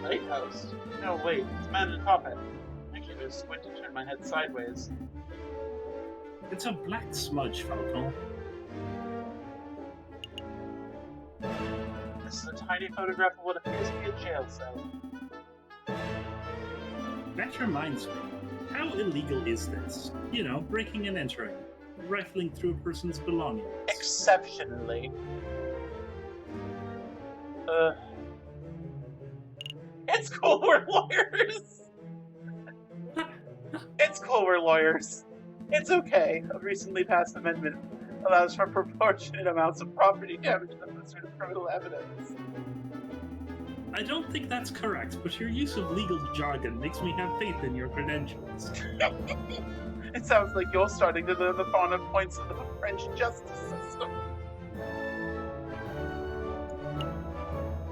Lighthouse? No, wait, it's a man in a top hat. Actually, there's a squint to turn my head sideways. It's a black smudge, Falcon. This is a tiny photograph of what appears to be a jail cell. That reminds me. How illegal is this? You know, breaking and entering. Rifling through a person's belongings. Exceptionally. It's cool we're lawyers! It's cool we're lawyers. It's okay. A recently passed amendment allows for proportionate amounts of property damage in the pursuit of criminal evidence. I don't think that's correct, but your use of legal jargon makes me have faith in your credentials. It sounds like you're starting to learn the finer points of the French justice system.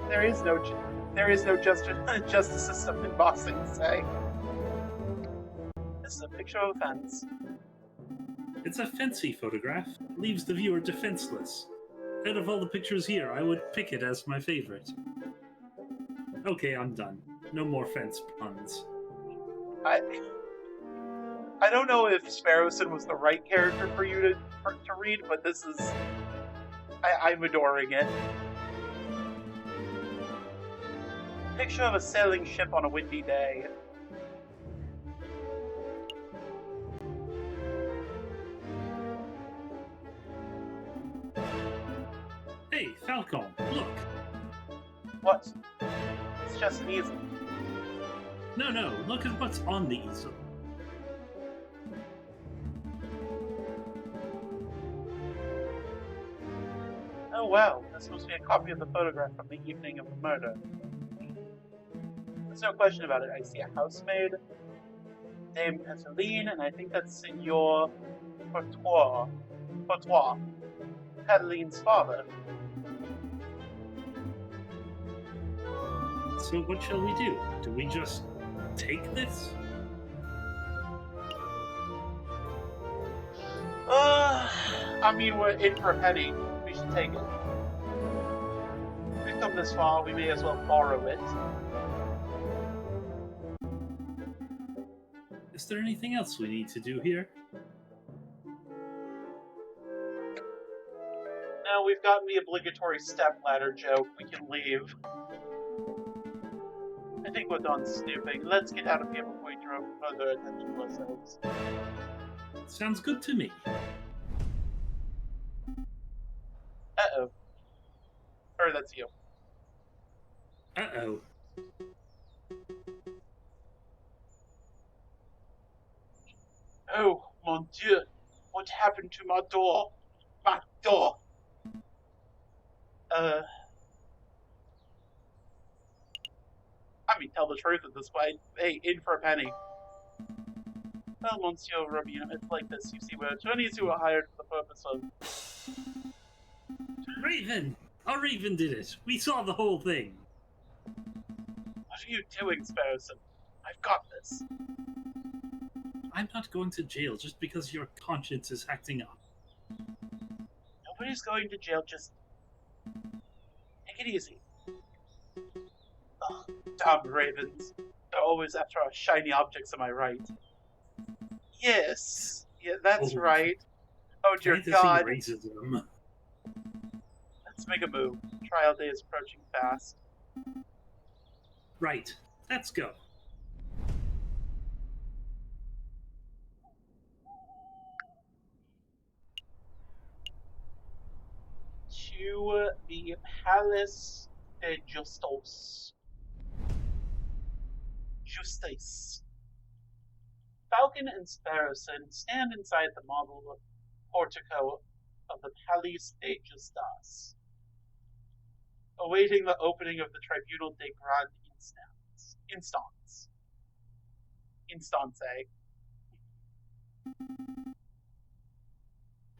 There There is no justice system in boxing, say. This is a picture of a fence. It's a fancy photograph. It leaves the viewer defenseless. Out of all the pictures here, I would pick it as my favorite. Okay, I'm done. No more fence puns. I don't know if Sparrowson was the right character for you to read, but this is... I'm adoring it. Picture of a sailing ship on a windy day. Hey, Falcon, look! What? It's just an easel. No, look at what's on the easel. Oh wow, this must be a copy of the photograph from the evening of the murder. There's no question about it. I see a housemaid, Dame Cataline, and I think that's Senor Courtois, Cataline's father. So what shall we do? Do we just take this? I mean, we're in for a penny. We should take it. We've come this far, we may as well borrow it. Is there anything else we need to do here? Now we've gotten the obligatory stepladder joke. We can leave. I think we're done snooping. Let's get out of here before we draw further attention to ourselves. Sounds good to me. Uh-oh. Or that's you. Uh-oh. Oh, mon Dieu. What happened to my door? My door! I mean, tell the truth at this point. Hey, in for a penny. Well, Monsieur Robino, it's like this. You see, we're attorneys who are hired for the purpose of... Raven! Our Raven did it! We saw the whole thing! What are you doing, Sparrowson? I've got this. I'm not going to jail just because your conscience is acting up. Nobody's going to jail, just... take it easy. Ugh, damn ravens. They're always after our shiny objects, am I right? Yes. Yeah, that's Oh. right. Oh dear Fantasy God. racism. Let's make a move. Trial day is approaching fast. Right. Let's go. To the Palace de Justice. Falcon and Sparrowson stand inside the marble portico of the Palais de Justice, awaiting the opening of the Tribunal de Grande Instance.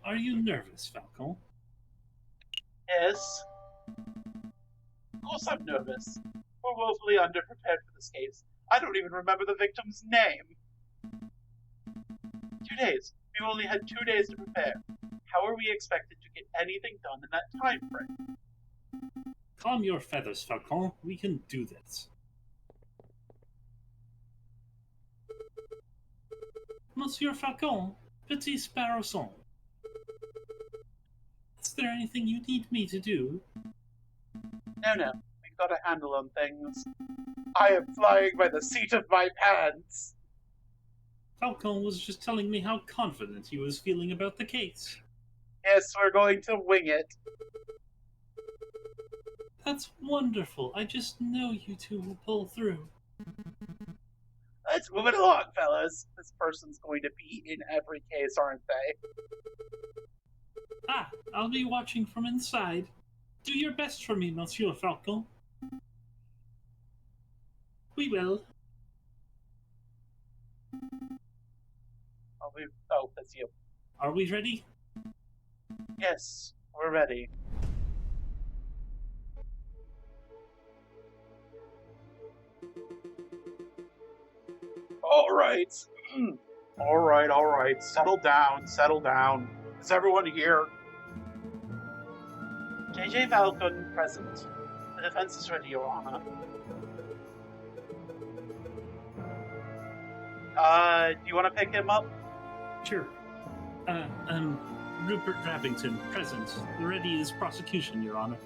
Are you nervous, Falcon? Yes. Of course I'm nervous. We're woefully underprepared for this case. I don't even remember the victim's name. 2 days. We've only had 2 days to prepare. How are we expected to get anything done in that time frame? Calm your feathers, Falcon. We can do this. Monsieur Falcon, Petit Sparrowson. Is there anything you need me to do? No. We've got a handle on things. I am flying by the seat of my pants. Falcon was just telling me how confident he was feeling about the case. Yes, we're going to wing it. That's wonderful. I just know you two will pull through. Let's move it along, fellas. This person's going to be in every case, aren't they? Ah, I'll be watching from inside. Do your best for me, Monsieur Falcon. We will. Oh, that's you. Are we ready? Yes, we're ready. All right. All right. Settle down. Is everyone here? JJ Falcon present. The defense is ready, Your Honor. Do you want to pick him up? Sure. Rupert Rabbington, present. Ready as prosecution, Your Honor.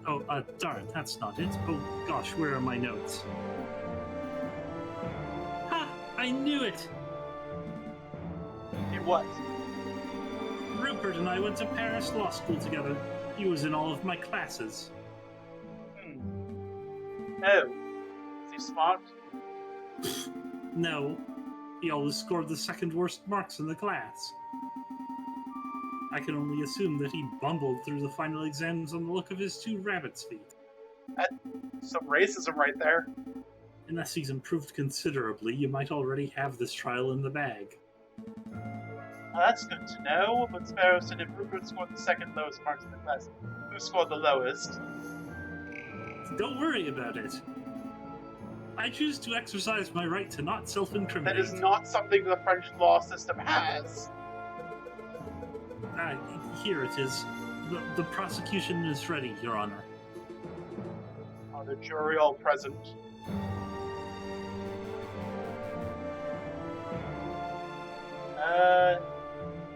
Oh, darn, that's not it. Oh, gosh, where are my notes? Ha! I knew it! In what? Rupert and I went to Paris Law School together. He was in all of my classes. Oh. Is he smart? No. He always scored the second worst marks in the class. I can only assume that he bumbled through the final exams on the look of his 2 rabbit's feet. Some racism right there. Unless he's improved considerably, you might already have this trial in the bag. That's good to know, but Sparrow said if Rupert scored the second lowest marks in the class, who scored the lowest? Don't worry about it. I choose to exercise my right to not self-incriminate. That is not something the French law system has. Here it is. The prosecution is ready, Your Honor. Are the jury all present?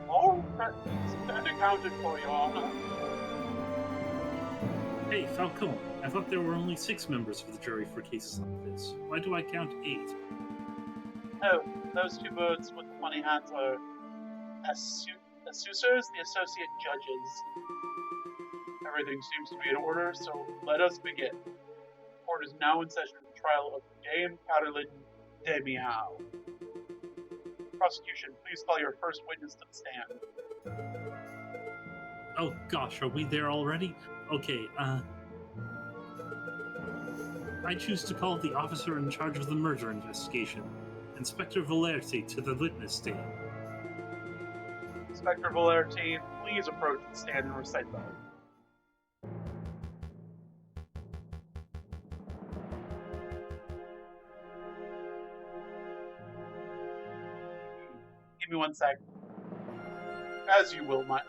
All present accounted for, Your Honor. Hey, Falcone, I thought there were only 6 members of the jury for cases like this. Why do I count 8? Oh, those 2 birds with the funny hats are assessors, the associate judges. Everything seems to be in order, so let us begin. Court is now in session for the trial of Dame Caroline Demiao. Prosecution, please call your first witness to the stand. Oh gosh, are we there already? Okay, I choose to call the officer in charge of the murder investigation, Inspector Valerti, to the witness stand. Inspector Valerti, please approach the stand and recite the oath. Give me 1 sec. As you will, my...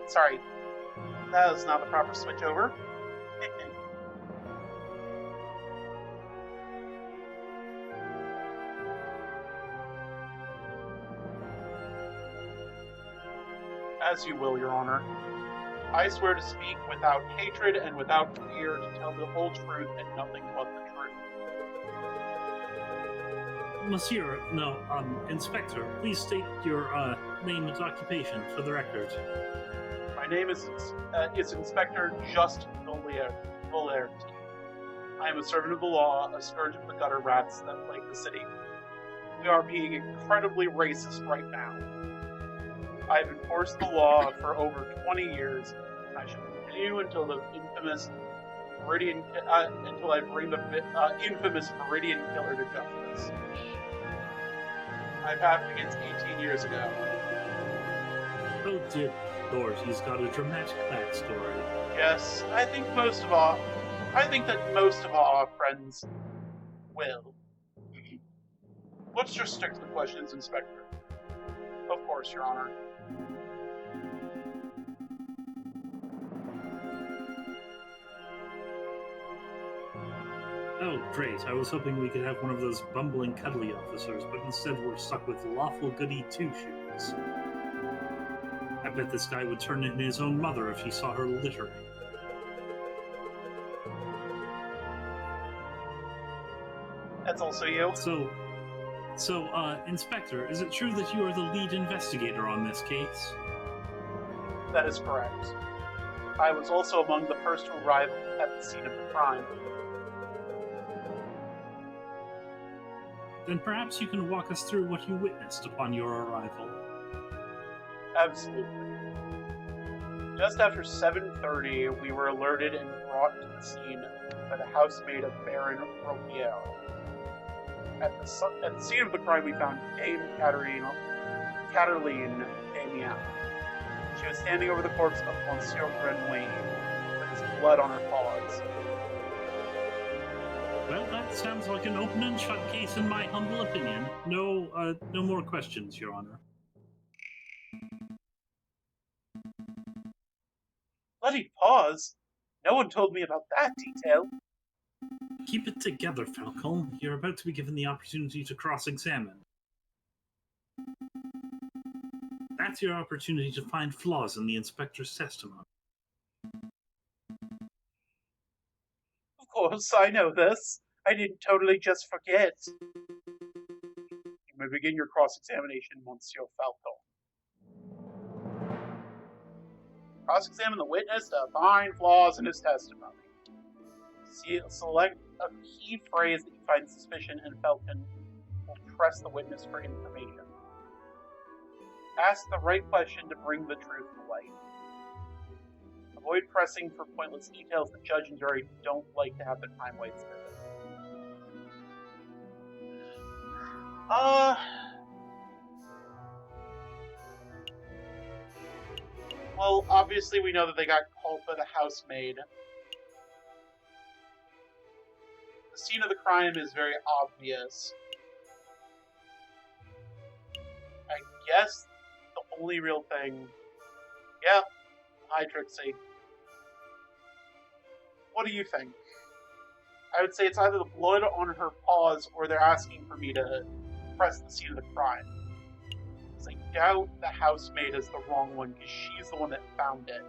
sorry. That was not the proper switch over. As you will, Your Honor. I swear to speak without hatred and without fear, to tell the whole truth and nothing but the truth. Monsieur, no, Inspector, please state your, name and occupation for the record. My name is Inspector Just Valerti. I am a servant of the law, a scourge of the gutter rats that plague the city. We are being incredibly racist right now. I have enforced the law for over 20 years, and I shall continue until the infamous Meridian, until I bring the infamous Meridian Killer to justice. I've happened against 18 years ago. Oh dear Lord, he's got a dramatic backstory. Yes, I think that most of our friends will. Let's just stick to the questions, Inspector. Of course, Your Honor. Oh, great. I was hoping we could have one of those bumbling cuddly officers, but instead we're stuck with lawful goody two-shoes. I bet this guy would turn in his own mother if he saw her littering. That's also you. So, Inspector, is it true that you are the lead investigator on this case? That is correct. I was also among the first to arrive at the scene of the crime. Then perhaps you can walk us through what you witnessed upon your arrival. Absolutely. Just after 7:30, we were alerted and brought to the scene by the housemaid of Baron Ropiel. At the scene of the crime, we found Dame Caroline Demiao. She was standing over the corpse of Monsieur Grenouille, with his blood on her paws. Well, that sounds like an open and shut case in my humble opinion. No more questions, Your Honor. Bloody paws? No one told me about that detail. Keep it together, Falcon. You're about to be given the opportunity to cross-examine. That's your opportunity to find flaws in the inspector's testimony. Of course, I know this. I didn't totally just forget. You may begin your cross-examination, Monsieur Falcon. Cross-examine the witness to find flaws in his testimony. Select a key phrase that you find suspicious, and Falcon will press the witness for information. Ask the right question to bring the truth to light. Avoid pressing for pointless details. The judge and jury don't like to have their time wasted. Well, obviously we know that they got called by the housemaid. The scene of the crime is very obvious. I guess the only real thing... Yep. Hi, Trixie. What do you think? I would say it's either the blood on her paws or they're asking for me to press the scene of the crime. Because I doubt the housemaid is the wrong one, because she's the one that found it.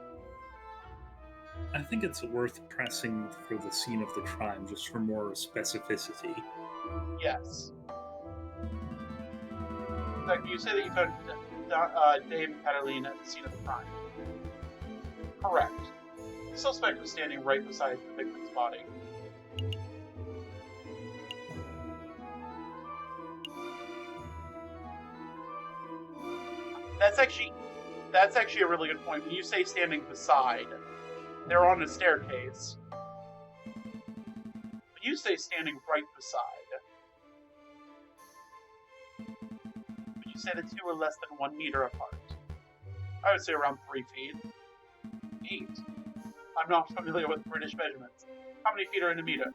I think it's worth pressing for the scene of the crime, just for more specificity. Yes. In fact, you say that you found Dame Cataline at the scene of the crime. Correct. The suspect was standing right beside the victim's body. That's actually a really good point. When you say standing beside, they're on a staircase. When you say standing right beside, when you say the two are less than 1 meter apart, I would say around 3 feet. 8. I'm not familiar with British measurements. How many feet are in a meter?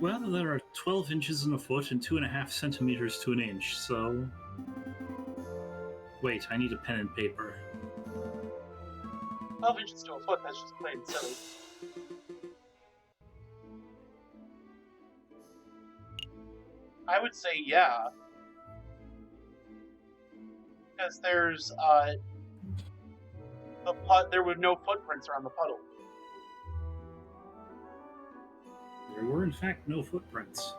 Well, there are 12 inches in a foot and 2.5 centimeters to an inch, so... Wait, I need a pen and paper. 12 inches to a foot, that's just plain silly. I would say yeah. Because there's, there were no footprints around the puddle. There were, in fact, no footprints.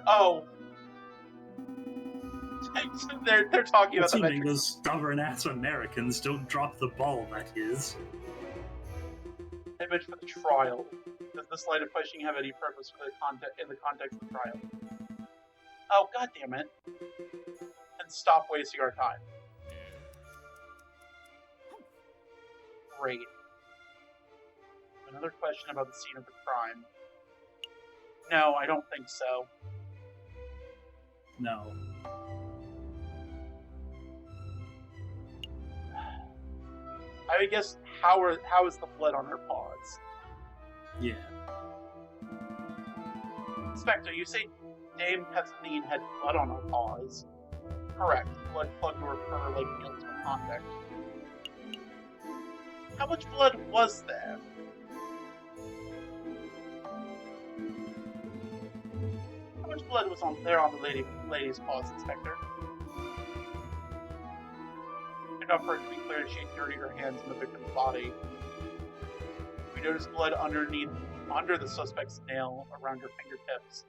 Oh. they're talking about the Assuming metric. those stubborn-ass Americans don't drop the ball, that is. I meant for the trial. Does this line of questioning have any purpose for the in the context of the trial? Oh, god damn it. And stop wasting our time. Great. Another question about the scene of the crime. No, I don't think so. No. I would guess, how is the blood on her paws? Yeah. Inspector, you say Dame Cataline had blood on her paws. Correct. Blood plugged to her fur like nails to contact. How much blood was there? How much blood was on the lady's paws, Inspector? Enough for it to be clear she had dirtied her hands in the victim's body. We noticed blood under the suspect's nail around her fingertips.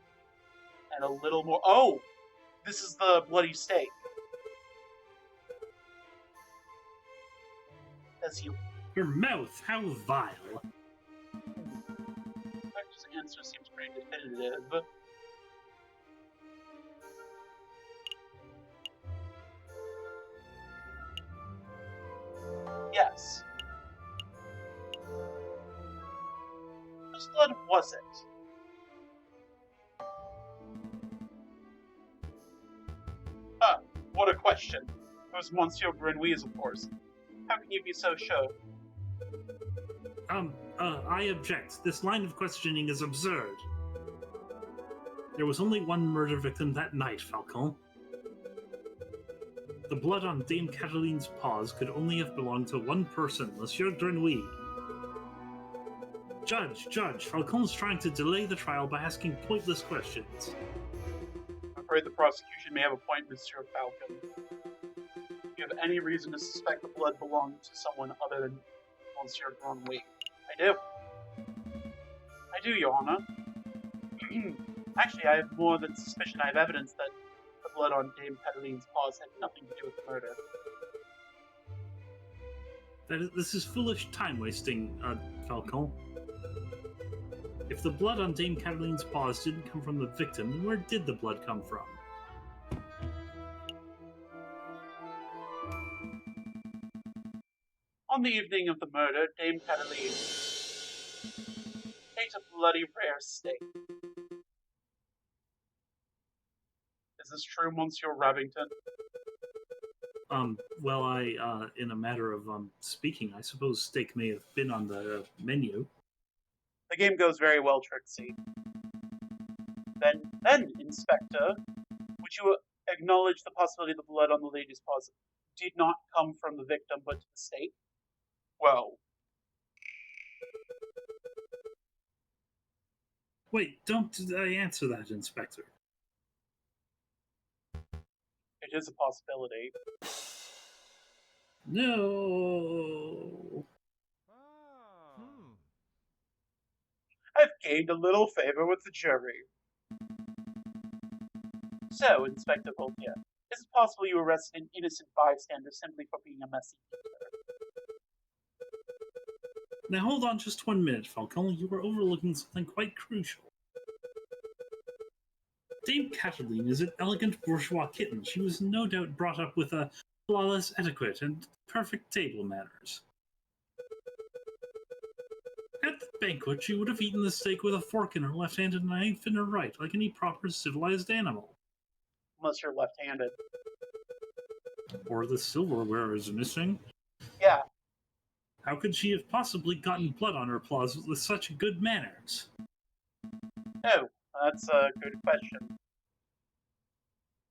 And a little more. Oh! This is the bloody stake. As you. Your mouth, how vile. Inspector's answer seems pretty definitive. Yes. Whose blood was it? Huh, what a question. It was Monsieur Grenouille's, of course. How can you be so sure? I object. This line of questioning is absurd. There was only one murder victim that night, Falcon. The blood on Dame Cataline's paws could only have belonged to one person, Monsieur Grenouille. Judge, Falcon's trying to delay the trial by asking pointless questions. I'm afraid the prosecution may have a point, Monsieur Falcon. If you have any reason to suspect the blood belonged to someone other than Monsieur Grenouille. I do, Your Honor. Actually, I have more than suspicion. I have evidence that the blood on Dame Cataline's paws had nothing to do with the murder. This is foolish time-wasting, Falcon. If the blood on Dame Cataline's paws didn't come from the victim, then where did the blood come from? On the evening of the murder, Dame Cataline ate a bloody rare steak. Is this true, Monsieur Rabbington? Well, in a matter of, speaking, I suppose steak may have been on the menu. The game goes very well, Trixie. Then, Inspector, would you acknowledge the possibility the blood on the lady's paws did not come from the victim, but to the steak? Well. Wait, don't answer that, Inspector. It is a possibility. No. I've gained a little favor with the jury. So, Inspector Voltaire, is it possible you arrested an innocent bystander simply for being a messy eater? Now hold on just 1 minute, Falcon. You are overlooking something quite crucial. Dame Cataline is an elegant bourgeois kitten. She was no doubt brought up with a flawless etiquette and perfect table manners. At the banquet, she would have eaten the steak with a fork in her left hand and a knife in her right, like any proper civilized animal. Unless you're left-handed. Or the silverware is missing. Yeah. How could she have possibly gotten blood on her paws with such good manners? Oh, that's a good question.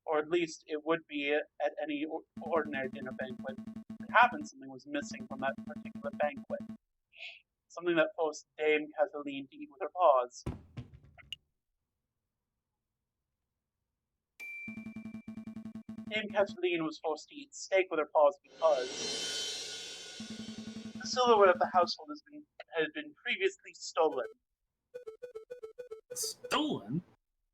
Or at least it would be at any ordinary dinner banquet. It happened something was missing from that particular banquet. Something that forced Dame Cataline to eat with her paws. Dame Cataline was forced to eat steak with her paws because the silverware of the household had been previously stolen. Stolen?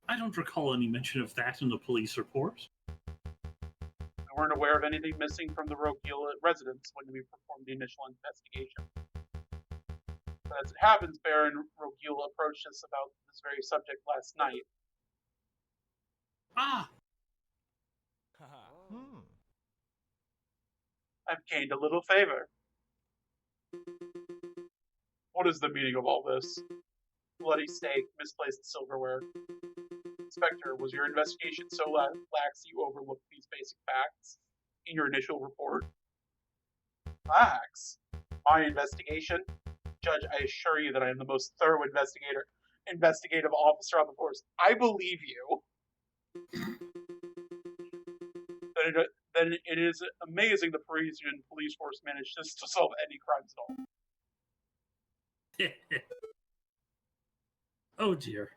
I don't recall any mention of that in the police report. We weren't aware of anything missing from the Rogueula residence when we performed the initial investigation. But as it happens, Baron Rogueula approached us about this very subject last night. Ah! I've gained a little favor. What is the meaning of all this? Bloody steak, misplaced silverware. Inspector, was your investigation so lax that you overlooked these basic facts in your initial report? Facts? My investigation? Judge, I assure you that I am the most thorough investigative officer on the force. I believe you. Then it is amazing the Parisian police force managed to solve any crimes at all. Oh dear.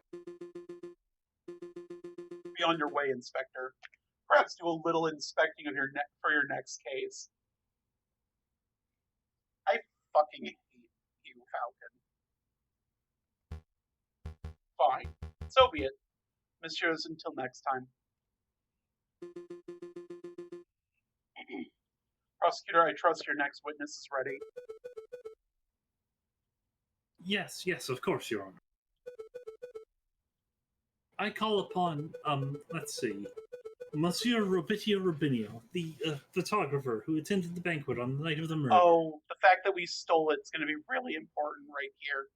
Be on your way, Inspector. Perhaps do a little inspecting of for your next case. I fucking hate you, Falcon. Fine. So be it. Messieurs, until next time. Prosecutor, I trust your next witness is ready. Yes, of course, Your Honor. I call upon, let's see, Monsieur Robitio Rubinio, the photographer who attended the banquet on the night of the murder. Oh, the fact that we stole it's going to be really important right here.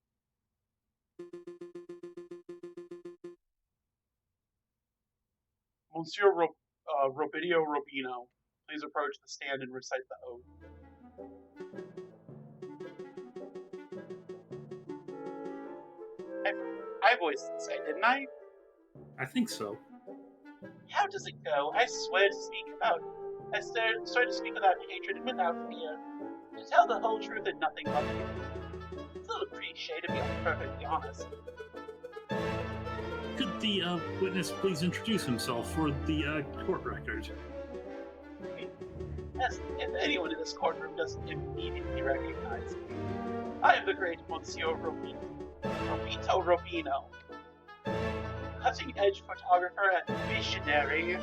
Monsieur Robitio Rubino, please approach the stand and recite the oath. I voiced this guy, didn't I? I think so. How does it go? I swear to speak to speak without hatred and without fear. To tell the whole truth and nothing but the truth. It's a little cliche to be perfectly honest. Could the witness please introduce himself for the court record? As if anyone in this courtroom doesn't immediately recognize me. I am the great Monsieur Robito Robino. Cutting-edge photographer and visionary.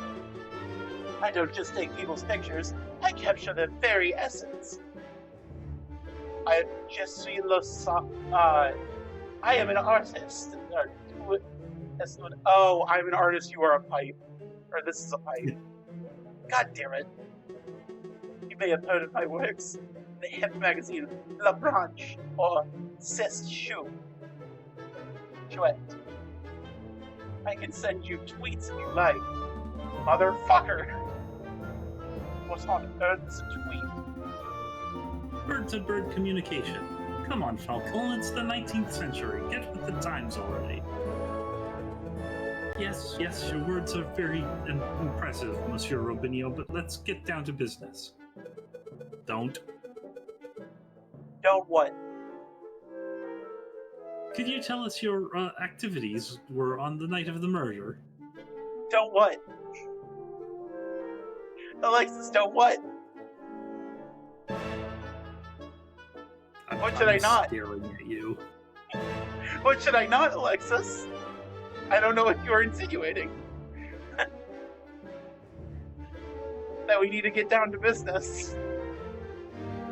I don't just take people's pictures, I capture their very essence. I am an artist. Oh, I'm an artist, you are a pipe. Or this is a pipe. God damn it. You may have heard of my works in the hip magazine La Branche or C'est Chou. Chouette. I can send you tweets if you like. Motherfucker! What on earth is a tweet? Bird-to-bird communication. Come on, Falcon, it's the 19th century. Get with the times already. Yes, your words are very impressive, Monsieur Robinho, but let's get down to business. Don't what? Could you tell us your activities were on the night of the murder? Don't what? Alexis, don't what? What should I not? Staring at you. What should I not, Alexis? I don't know what you're insinuating. That we need to get down to business.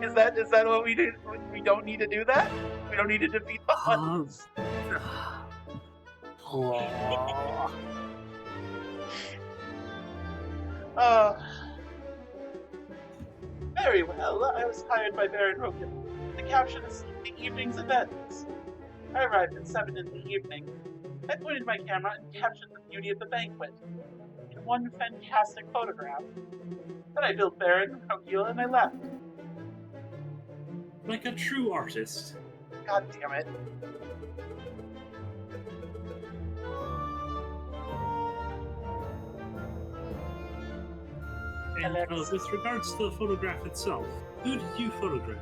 Is that what we do? We don't need to do that? We don't need to defeat the Huns? Very well. I was hired by Baron Rogan to capture the evening's events. I arrived at 7 in the evening. I pointed my camera and captured the beauty of the banquet in one fantastic photograph. Then I built Baron Rogil and I left. Like a true artist. God damn it. And with regards to the photograph itself, who did you photograph?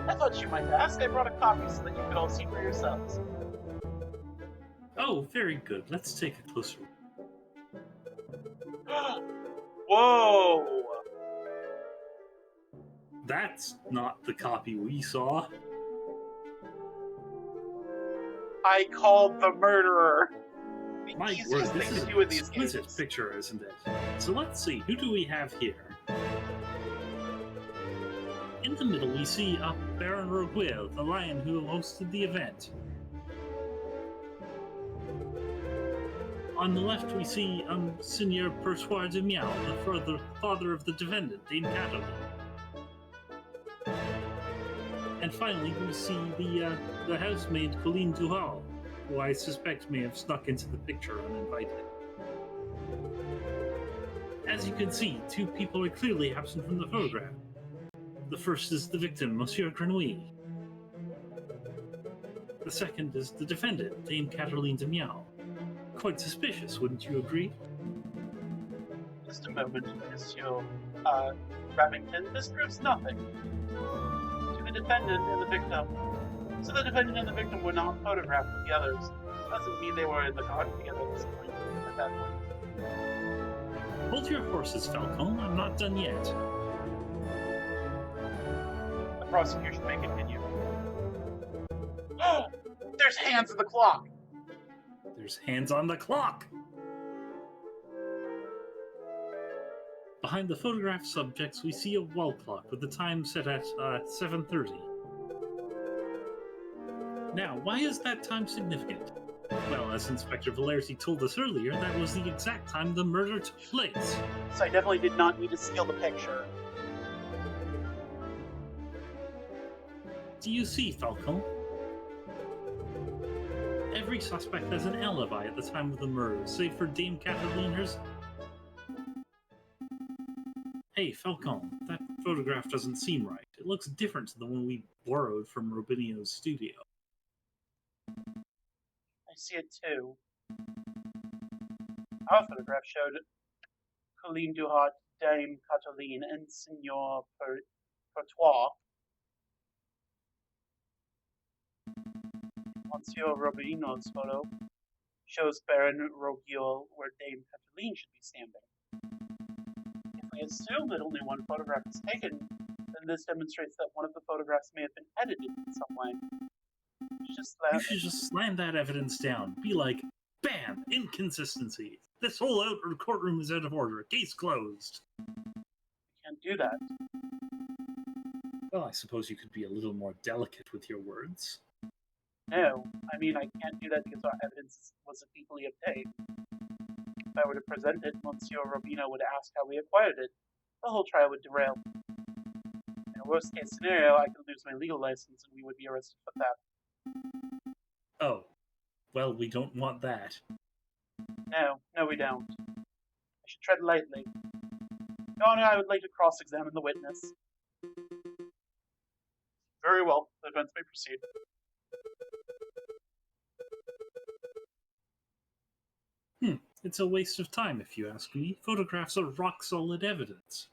I thought you might ask. I brought a copy so that you could all see for yourselves. Oh, very good. Let's take a closer look. Whoa! That's not the copy we saw. I called the murderer. The My easiest word, thing this is to an do in these exquisite games. picture, isn't it? So let's see, who do we have here? In the middle, we see Baron Roguel, the lion who hosted the event. On the left, we see Seigneur Perchoir de Miao, the father of the defendant, Dame Cataline. And finally, we see the housemaid Colleen Duhal, who I suspect may have snuck into the picture uninvited. As you can see, two people are clearly absent from the photograph. The first is the victim, Monsieur Grenouille. The second is the defendant, Dame Cataline de Miao. Quite suspicious, wouldn't you agree? Just a moment, Monsieur Remington. This proves nothing. To the defendant and the victim. So the defendant and the victim were not photographed with the others. Doesn't mean they were in the garden together at that point. Hold your horses, Falcon. I'm not done yet. The prosecution may continue. There's hands on the clock! There's hands on the clock! Behind the photograph subjects, we see a wall clock with the time set at 7:30. Now, why is that time significant? Well, as Inspector Valerzi told us earlier, that was the exact time the murder took place. So I definitely did not need to steal the picture. Do you see, Falcon? Every suspect has an alibi at the time of the murder, save for Dame Cataline herself. Hey, Falcon, that photograph doesn't seem right. It looks different to the one we borrowed from Robinio's studio. I see it too. Our photograph showed Colleen Duhart, Dame Cataline, and Signor Pertois. Monsieur Robino's photo shows Baron Rogiol where Dame Cataline should be standing. If we assume that only one photograph is taken, then this demonstrates that one of the photographs may have been edited in some way. You should just slam that evidence down. Be like, bam! Inconsistency! This whole courtroom is out of order. Case closed. Can't do that. Well, I suppose you could be a little more delicate with your words. No, I mean, I can't do that because our evidence was illegally obtained. If I were to present it, Monsieur Robino would ask how we acquired it. The whole trial would derail. In a worst-case scenario, I could lose my legal license and we would be arrested for theft. Oh. Well, we don't want that. No, we don't. I should tread lightly. Your Honor, I would like to cross-examine the witness. Very well. The defense may proceed. It's a waste of time, if you ask me. Photographs are rock-solid evidence.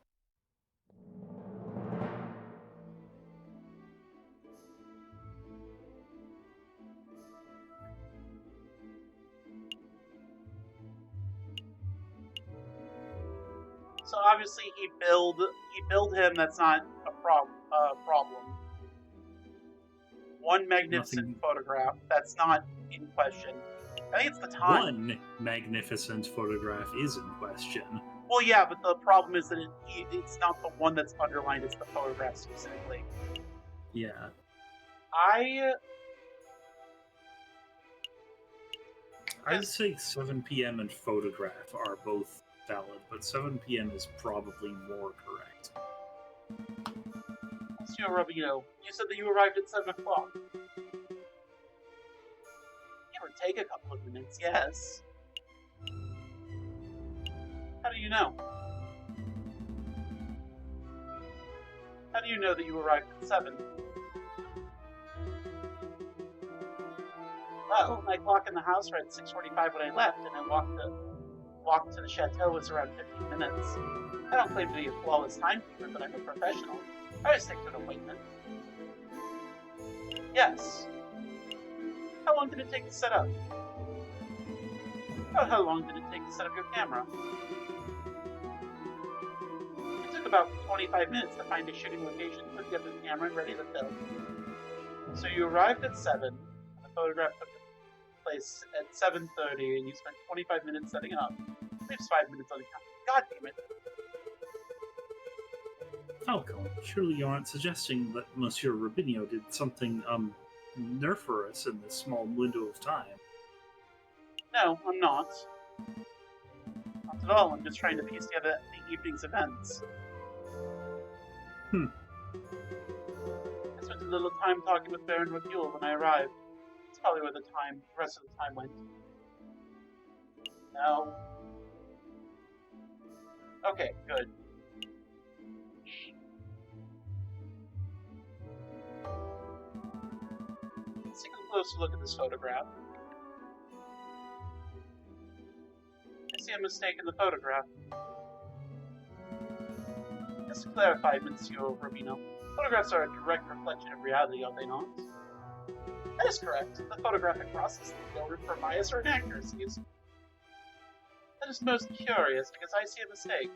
So obviously he billed him. That's not a problem. One magnificent photograph. That's not in question. I think it's the time. One magnificent photograph is in question. Well, yeah, but the problem is that it's not the one that's underlined. It's the photograph specifically. Yeah. I'd say 7 p.m. and photograph are both valid, but 7 p.m. is probably more correct. Monsieur Robino, you said that you arrived at 7 o'clock. It would take a couple of minutes, yes. How do you know? How do you know that you arrived at 7? Well, my clock in the house read 6:45 when I left, and I walked to the chateau was around 15 minutes. I don't claim to be a flawless timekeeper, but I'm a professional. I always stick to an appointment. Yes. How long did it take to set up? About how long did it take to set up your camera? It took about 25 minutes to find a shooting location, put together the camera, and ready to film. So you arrived at 7, and the photograph took place at 7:30, and you spent 25 minutes setting up. Leaves 5 minutes on the camera. God damn it. Falco, surely you aren't suggesting that Monsieur Robinio did something, nerferous in this small window of time? No, I'm not. Not at all. I'm just trying to piece together the evening's events. I spent a little time talking with Baron Rogiol when I arrived. It's probably where the rest of the time went. No. Okay, good. Let's take a closer look at this photograph. I see a mistake in the photograph. Just to clarify, Monsieur Robino, photographs are a direct reflection of reality, are they not? That is correct. The photographic process is no room for bias or inaccuracies. That is most curious, because I see a mistake.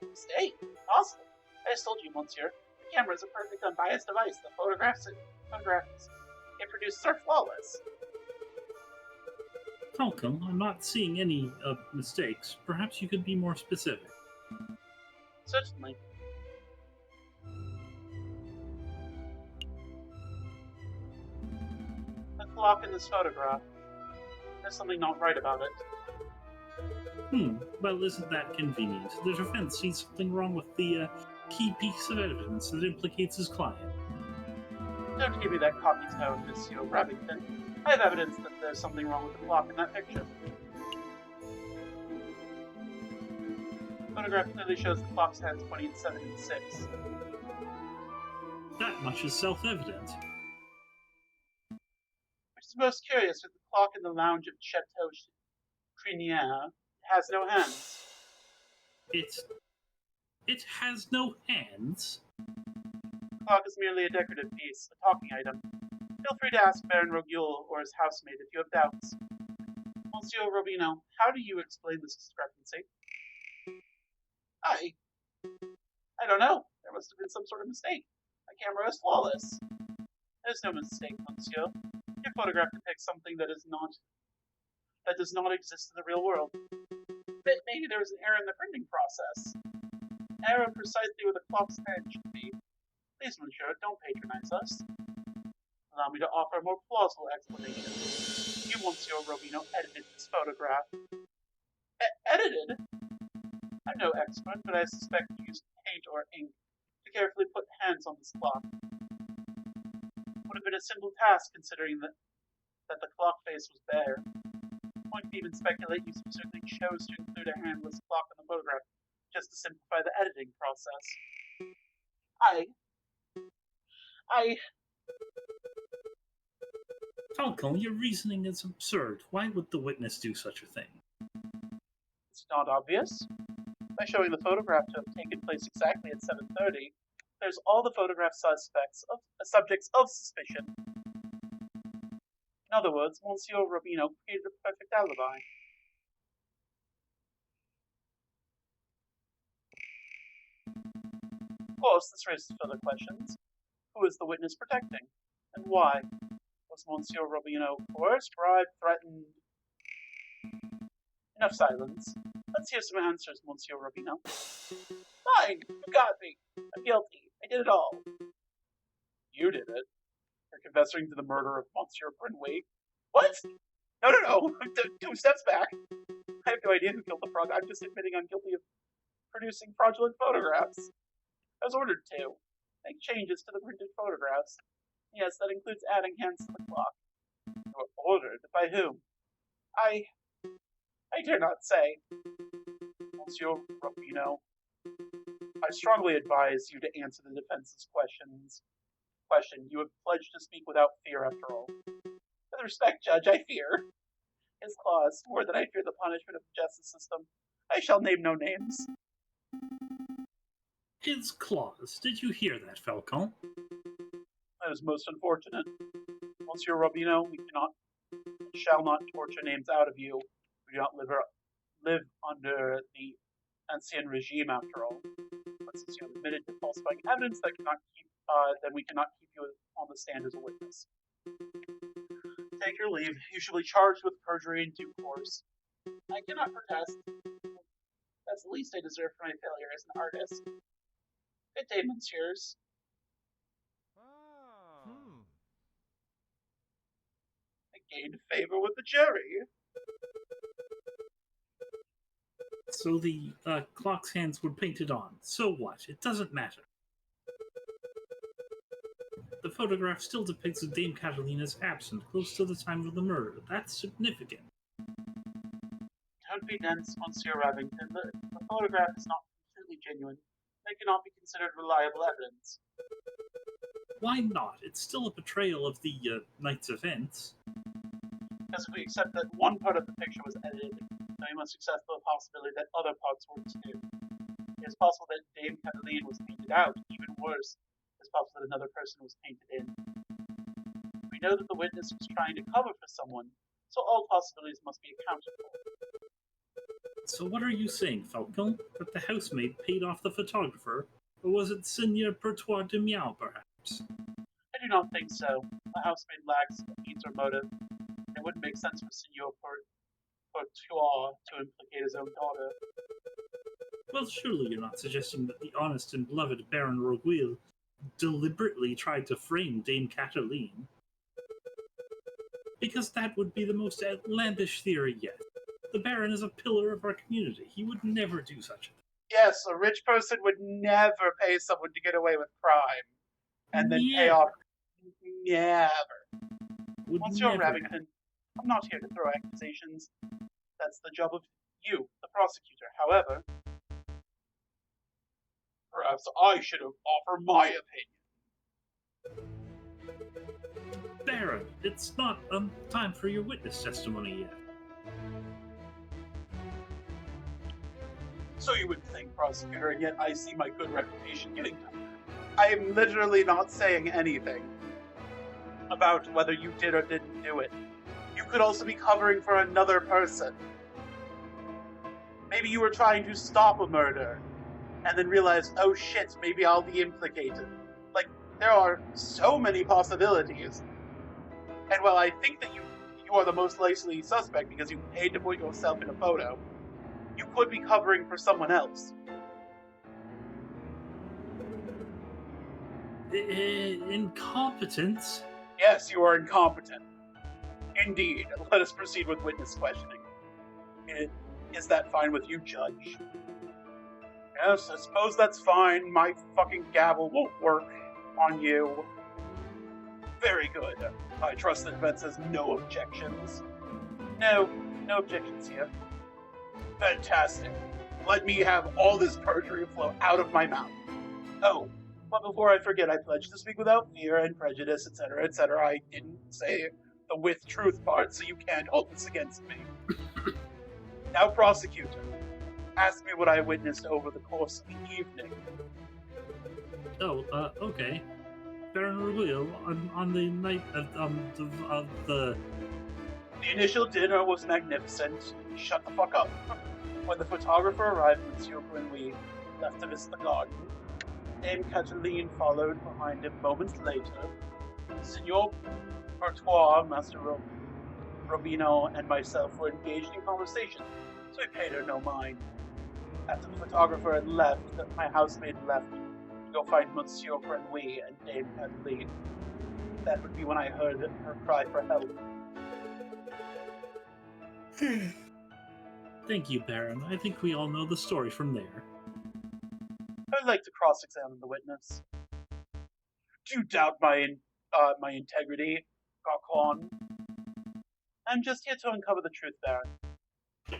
Mistake? Possible. I just told you, Monsieur. The camera is a perfect unbiased device. The photographs it produces are flawless. Falcom, I'm not seeing any mistakes. Perhaps you could be more specific. Certainly. The clock in this photograph. There's something not right about it. Well, isn't that convenient? The defense sees something wrong with the key piece of evidence that implicates his client. Don't give me that copy tone, Monsieur Rabington. I have evidence that there's something wrong with the clock in that picture. The photograph clearly shows the clock's hands pointing at 7 and 6. That much is self-evident. Which is most curious with the clock in the lounge of Chateau Crinière. It has no hands. It has no hands. The clock is merely a decorative piece, a talking item. Feel free to ask Baron Rogule or his housemaid if you have doubts. Monsieur Robino, how do you explain this discrepancy? I don't know. There must have been some sort of mistake. My camera is flawless. There's no mistake, Monsieur. Your photograph depicts something that does not exist in the real world. But maybe there was an error in the printing process. Error precisely where the clock's hand should be. Please, Monsieur, don't patronize us. Allow me to offer a more plausible explanation. You, Monsieur Robino, edited this photograph. Edited? I'm no expert, but I suspect you used paint or ink to carefully put hands on this clock. Would have been a simple task considering that the clock face was bare. One could even speculate you specifically chose to include a handless clock in the photograph just to simplify the editing process. Falcon, your reasoning is absurd. Why would the witness do such a thing? It's not obvious. By showing the photograph to have taken place exactly at 7:30, there's all the photograph subjects of suspicion. In other words, Monsieur Robino created a perfect alibi. Of course, this raises further questions. Who is the witness protecting? And why? Was Monsieur Robino coerced, bribed, threatened? Enough silence. Let's hear some answers, Monsieur Robino. Fine, you got me. I'm guilty. I did it all. You did it? You're confessing to the murder of Monsieur Brinway? What? No. 2 steps back. I have no idea who killed the frog. I'm just admitting I'm guilty of producing fraudulent photographs. I was ordered to make changes to the printed photographs. Yes, that includes adding hands to the clock. You were ordered? By whom? I dare not say. Monsieur Robino, I strongly advise you to answer the defense's question. You have pledged to speak without fear, after all. With respect, Judge, I fear his clause more than I fear the punishment of the justice system. I shall name no names. His clause. Did you hear that, Falcon? That is most unfortunate. Monsieur Robino, we shall not torture names out of you. We do not live under the Ancien Regime, after all. But since you have admitted to falsifying evidence, then we cannot keep you on the stand as a witness. Take your leave. You shall be charged with perjury in due course. I cannot protest. That's the least I deserve for my failure as an artist. Good day, messieurs. I gained favor with the jury. So the clock's hands were painted on. So what? It doesn't matter. The photograph still depicts Dame Catalina as absent, close to the time of the murder. That's significant. Don't be dense, Monsieur Rabington. The photograph is not completely genuine. It cannot be considered reliable evidence. Why not? It's still a portrayal of the night's events. Because if we accept that one part of the picture was edited, then we must accept the possibility that other parts were too. It is possible that Dame Catalina was painted out. Even worse, it is possible that another person was painted in. We know that the witness was trying to cover for someone, so all possibilities must be accounted for. So what are you saying, Falcon? That the housemaid paid off the photographer? Or was it Seigneur Pertois de Miao, perhaps? I do not think so. The housemaid lacks means or motive. It wouldn't make sense for Seigneur Pertois to implicate his own daughter. Well, surely you're not suggesting that the honest and beloved Baron Rogule deliberately tried to frame Dame Cataline? Because that would be the most outlandish theory yet. The Baron is a pillar of our community. He would never do such a thing. Yes, a rich person would never pay someone to get away with crime. And then pay off. Never. Monsieur Rabington, I'm not here to throw accusations. That's the job of you, the prosecutor. However, perhaps I should have offered my opinion. Baron, it's not time for your witness testimony yet. So you would think, prosecutor, and yet I see my good reputation getting done. I am literally not saying anything about whether you did or didn't do it. You could also be covering for another person. Maybe you were trying to stop a murder, and then realized, oh shit, maybe I'll be implicated. Like, there are so many possibilities. And while I think that you are the most likely suspect because you paid to put yourself in a photo, you could be covering for someone else. Incompetence? Yes, you are incompetent. Indeed. Let us proceed with witness questioning. Is that fine with you, Judge? Yes, I suppose that's fine. My fucking gavel won't work on you. Very good. I trust the defense has no objections. No objections here. Fantastic. Let me have all this perjury flow out of my mouth. Oh, but before I forget, I pledge to speak without fear and prejudice, etc., etc. I didn't say the with truth part, so you can't hold this against me. Now, prosecutor, ask me what I witnessed over the course of the evening. Oh, okay. Baron Rubiel, on the night of the... The initial dinner was magnificent. Shut the fuck up. When the photographer arrived, Monsieur Grenouille left to visit the garden. Dame Cataline followed behind him moments later. Signor Courtois, Master Robino, and myself were engaged in conversation, so we paid her no mind. After the photographer had left, my housemaid left to go find Monsieur Grenouille and Dame Cataline. That would be when I heard her cry for help. Thank you, Baron. I think we all know the story from there. I'd like to cross-examine the witness. Do you doubt my integrity, Gacon? I'm just here to uncover the truth, Baron.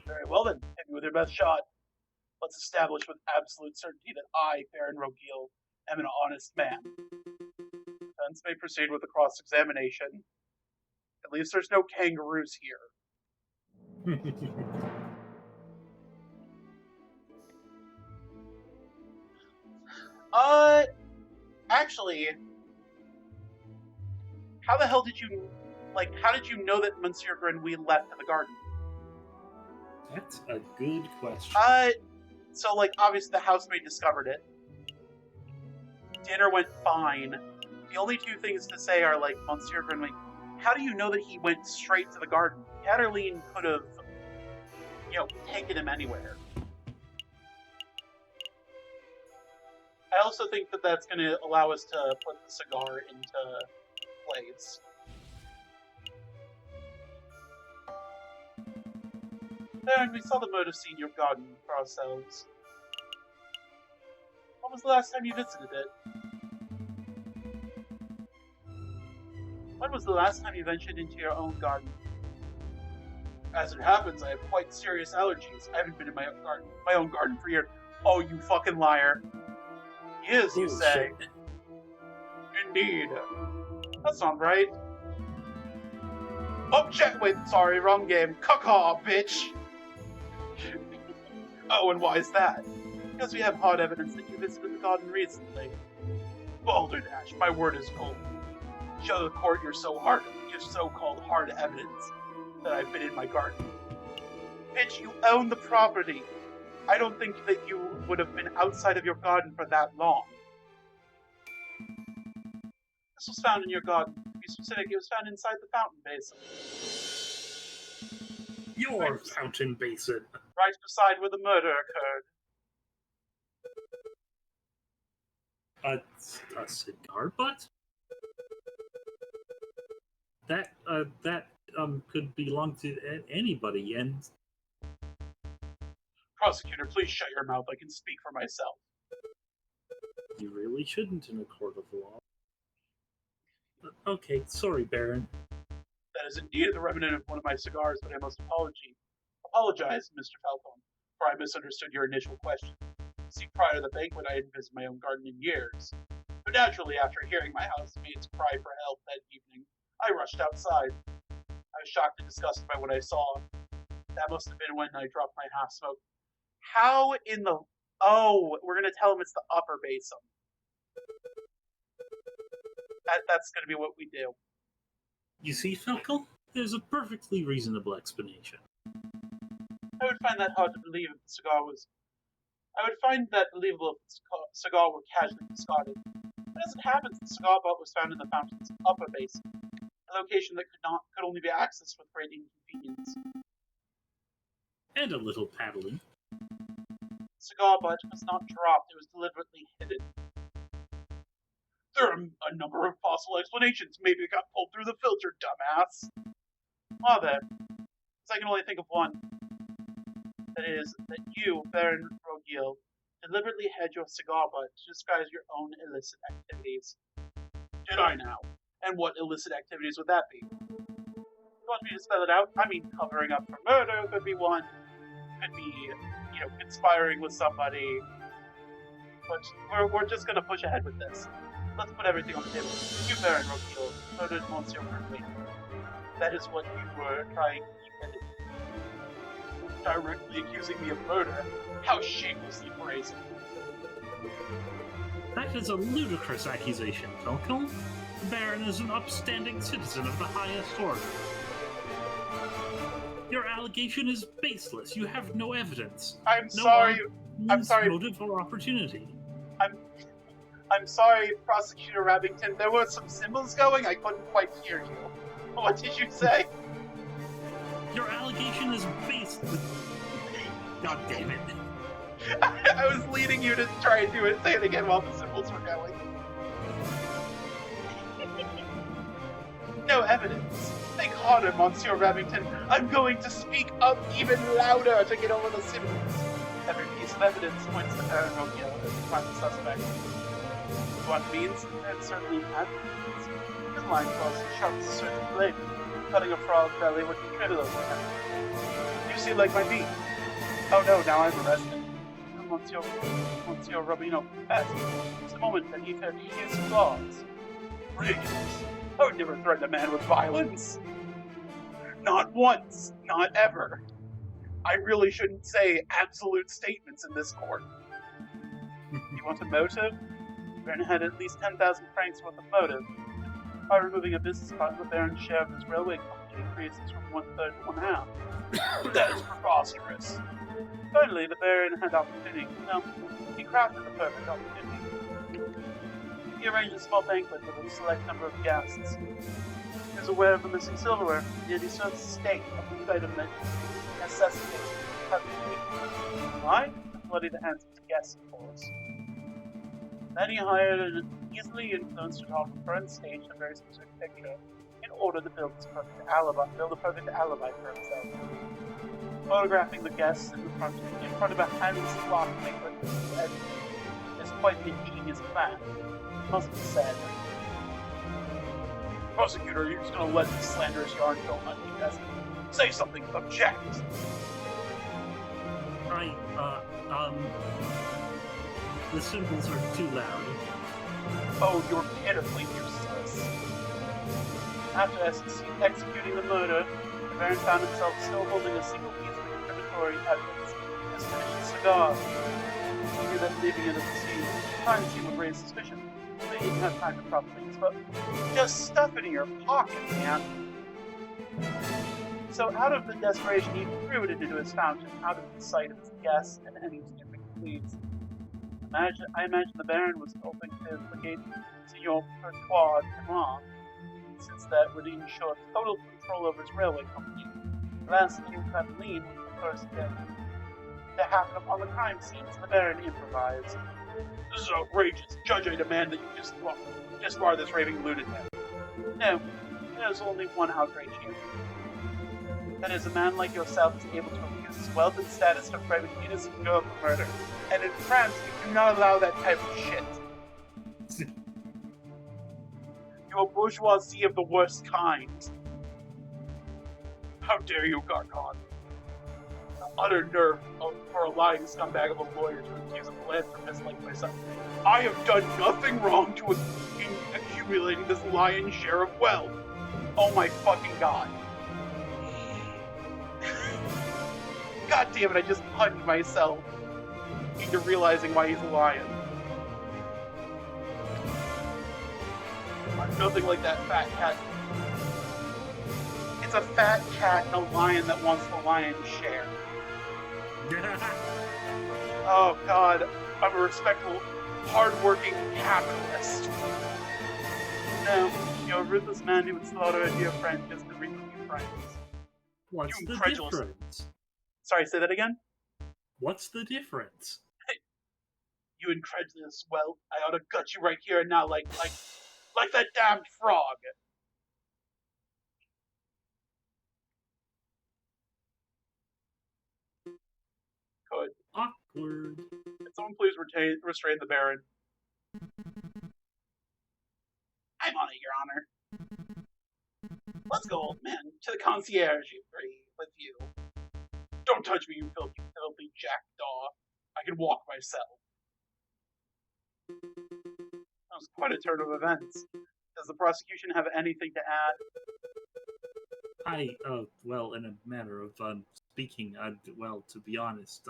Very well then, hit me with your best shot. Let's establish with absolute certainty that I, Baron Rogiel, am an honest man. Defense may proceed with the cross-examination. At least there's no kangaroos here. Actually, how the hell did you, how did you know that Monsieur Grenouille left the garden? That's a good question. So, obviously the housemaid discovered it. Dinner went fine. The only two things to say are, Monsieur Grenouille, how do you know that he went straight to the garden? Cataline could have, taken him anywhere. I also think that that's going to allow us to put the cigar into place. Baron, we saw the murder scene in your garden for ourselves. When was the last time you visited it? When was the last time you ventured into your own garden? As it happens, I have quite serious allergies. I haven't been in my own garden for years. Oh, you fucking liar. Years, you say? Shit. Indeed. That's not right. Wait, sorry, wrong game. Caw, bitch! Oh, and why is that? Because we have hard evidence that you visited the garden recently. Balderdash, my word is gold. Show the court your so-called hard evidence that I've been in my garden. Bitch, you own the property. I don't think that you would have been outside of your garden for that long. This was found in your garden. To be specific, it was found inside the fountain basin. Your fountain basin. Right beside where the murder occurred. A cigar butt? That could belong to anybody, and... Prosecutor, please shut your mouth. I can speak for myself. You really shouldn't in a court of law. Okay, sorry, Baron. That is indeed the remnant of one of my cigars, but I must apologize, Mr. Falcone, for I misunderstood your initial question. See, prior to the banquet, I hadn't visited my own garden in years. But naturally, after hearing my housemates cry for help that evening, I rushed outside. I was shocked and disgusted by what I saw. That must have been when I dropped my half smoke. How in the... Oh, we're going to tell him it's the upper basin. That's going to be what we do. You see, Falco? There's a perfectly reasonable explanation. I would find that hard to believe if the cigar was... I would find that believable if the cigar were casually discarded. But as it happens, the cigar butt was found in the fountain's upper basin, a location that could only be accessed with great inconvenience. And a little paddling. The cigar butt was not dropped, it was deliberately hidden. There are a number of possible explanations. Maybe it got pulled through the filter, dumbass. Ah, there. I can only think of one. That is, that you, Baron Rogil, deliberately hid your cigar butt to disguise your own illicit activities. Did I now? And what illicit activities would that be? You want me to spell it out? I mean, covering up for murder could be one. Could be, conspiring with somebody. But we're just gonna push ahead with this. Let's put everything on the table. You, Baron Rogil, murdered Monsieur Berkeley. That is what you were trying to keep hidden. Directly accusing me of murder. How shamelessly brazen. That is a ludicrous accusation, Falco. The Baron is an upstanding citizen of the highest order. Your allegation is baseless. You have no evidence. I'm sorry, motive or opportunity. I'm sorry, Prosecutor Rabbington. There were some symbols going. I couldn't quite hear you. What did you say? Your allegation is baseless. God damn it. I was leading you to try and do it. Say it again while the symbols were going. No evidence. Think harder, Monsieur Rabbington. I'm going to speak up even louder to get over the symbols. Every piece of evidence points to Baron Rogil as the prime suspect. What means? It certainly had means. His line was sharp as a surgeon's blade. Cutting a frog's belly would be trivial for him. You seem like my beat. Oh no, now I'm arrested. Monsieur Robino confessed. It's the moment that he heard his flaws. Ridiculous. I would never threaten a man with violence. Not once. Not ever. I really shouldn't say absolute statements in this court. You want a motive? Baron had at least 10,000 francs worth of motive. By removing a business partner, the Baron's share of his railway company increases from 1/3 to 1/2. That is preposterous. Finally, the Baron had opportunity. No, he crafted the perfect opportunity. He arranged a small banquet with a select number of guests. He was aware of the missing silverware, yet he served a steak, a food item that necessitates cut meat. Why? To bloody the hands of his guests, of course. Then he hired an easily influenced photographer and staged a very specific picture in order to build a perfect alibi for himself. Photographing the guests in front of a hands clock banquet is quite an ingenious plan. It must be said. Prosecutor, you're just gonna let this slanderous yarn go uncontested. Say something, object! The symbols are too loud. Oh, you're pitifully useless. After executing the murder, the Baron found himself still holding a single piece of incriminatory evidence, his finished cigar. He knew that leaving it at the scene would raise suspicion, but he didn't have time to properly dispose. Just stuff it in your pocket, man! So out of the desperation, he threw it into his fountain, out of the sight of his guests and any sniffing fleas. I imagine the Baron was hoping to implicate Signor Pertois Timon, since that would ensure total control over his railway company. Lastly, Kathleen was the first to happen upon the crime scene, so the Baron improvised. This is outrageous. Judge, I demand that you disbar this raving lunatic. No, there's only one outrage here. That is, a man like yourself is able to abuse his wealth and status to frame an innocent girl for murder. And in France, we do not allow that type of shit. You're bourgeoisie of the worst kind. How dare you, Garcon? utter nerve for a lying scumbag of a lawyer to accuse a philanthropist like myself. I have done nothing wrong to accumulating this lion's share of wealth. Oh my fucking god. God damn it, I just punched myself into realizing why he's a lion. I'm nothing like that fat cat. It's a fat cat and a lion that wants the lion's share. Oh god, I'm a respectable, hard-working capitalist. No, you're a ruthless man who would slaughter a dear friend just to bring you friends. What's You the incredulous- difference? Sorry, say that again? What's the difference? You incredulous, well, I ought to gut you right here and now like that damned frog. Good. Awkward. Can someone please restrain the Baron? I'm on it, Your Honor. Let's go, old man, to the concierge with you. Don't touch me, you filthy jackdaw. I can walk myself. That was quite a turn of events. Does the prosecution have anything to add? Well, in a manner of speaking, well, to be honest,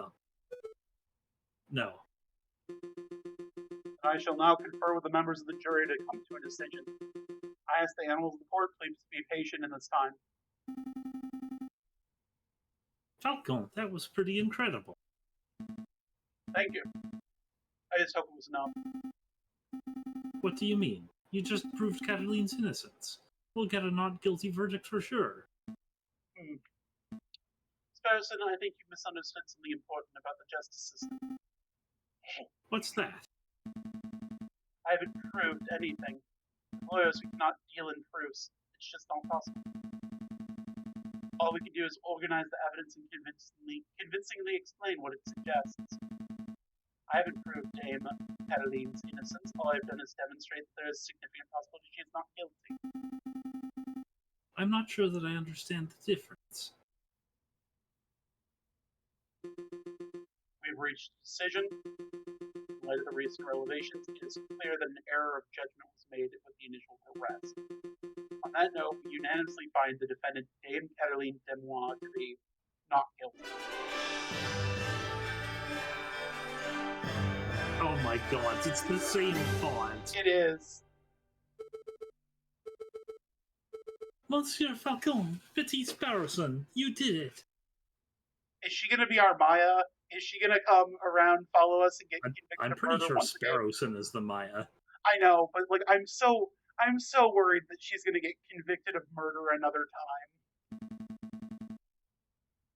no. I shall now confer with the members of the jury to come to a decision. I ask the animals of the court, please be patient in this time. Falcon, that was pretty incredible. Thank you. I just hope it was enough. What do you mean? You just proved Cataline's innocence. We'll get a not guilty verdict for sure. Sparrowson, I think you misunderstood something important about the justice system. What's that? I haven't proved anything. Lawyers, we cannot deal in proofs. It's just not possible. All we can do is organize the evidence and convincingly explain what it suggests. I haven't proved Dame Cataline's innocence. All I've done is demonstrate that there is significant possibility she is not guilty. I'm not sure that I understand the difference. We've reached a decision. In light of the recent revelations, it is clear that an error of judgment was made with the initial arrest. On that note, we unanimously find the defendant, Dame Cataline Demois, to be not guilty. Oh my god, it's the same font! It is. Monsieur Falcon, Petit Sparrowson, you did it! Is she gonna be our Maya? Is she gonna come around, follow us, and get convicted I'm of pretty murder sure once again? Sparrowson is the Maya. I know, but like I'm so worried that she's gonna get convicted of murder another time.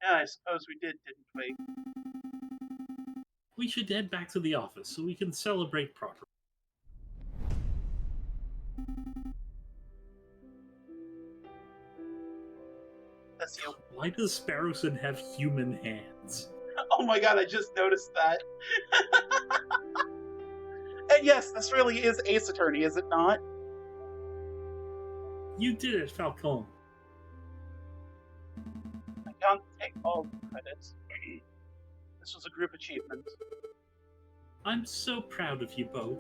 Yeah, I suppose we did, didn't we? We should head back to the office so we can celebrate properly. That's you. Why does Sparrowson have human hands? Oh my god, I just noticed that. And yes, this really is Ace Attorney, is it not? You did it, Falcon. I can't take all the credit. This was a group achievement. I'm so proud of you both.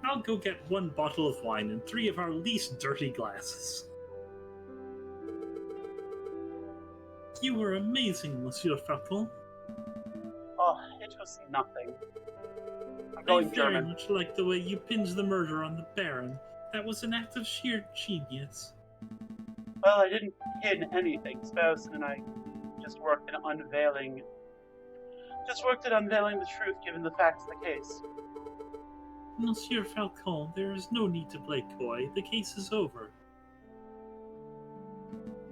I'll go get 1 bottle of wine and 3 of our least dirty glasses. You were amazing, Monsieur Falcon. Oh, it was nothing. I'm I going very German. much like the way you pinned the murder on the Baron. That was an act of sheer genius. Well, I didn't pin anything. Sparrowson and I just worked at unveiling the truth given the facts of the case. Monsieur Falcon, there is no need to play coy. The case is over.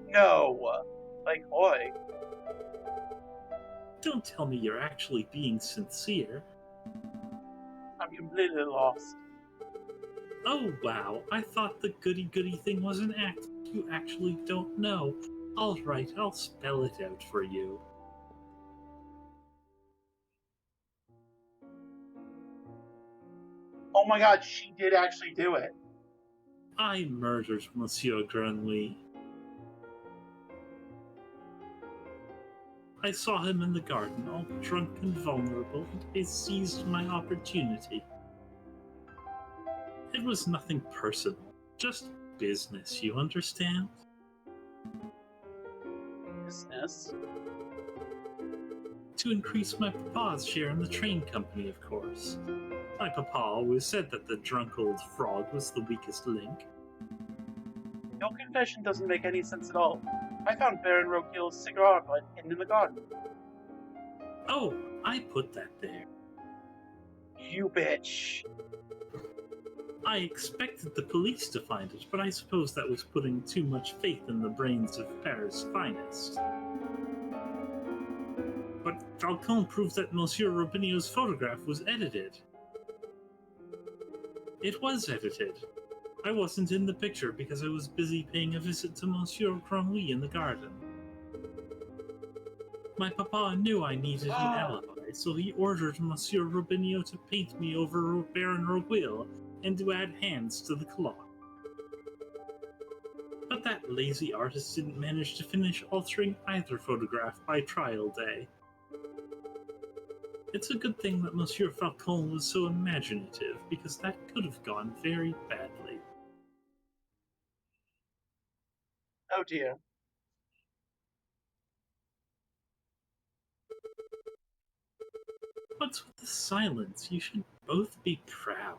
No! Like, oi. Don't tell me you're actually being sincere. I'm completely lost. Oh wow, I thought the goody-goody thing was an act. You actually don't know. Alright, I'll spell it out for you. Oh my god, she did actually do it. I murdered Monsieur Grenouille. I saw him in the garden, all drunk and vulnerable, and I seized my opportunity. It was nothing personal, just business, you understand? Business? To increase my papa's share in the train company, of course. My papa always said that the drunk old frog was the weakest link. Your confession doesn't make any sense at all. I found Baron Roquille's cigar butt hidden in the garden. Oh, I put that there. You bitch. I expected the police to find it, but I suppose that was putting too much faith in the brains of Paris' finest. But Falcon proved that Monsieur Robinio's photograph was edited. It was edited. I wasn't in the picture because I was busy paying a visit to Monsieur Cronwy in the garden. My papa knew I needed an alibi, so he ordered Monsieur Robinio to paint me over Baron Roquille and to add hands to the clock. But that lazy artist didn't manage to finish altering either photograph by trial day. It's a good thing that Monsieur Falcon was so imaginative, because that could have gone very badly. Oh dear. What's with the silence? You should both be proud.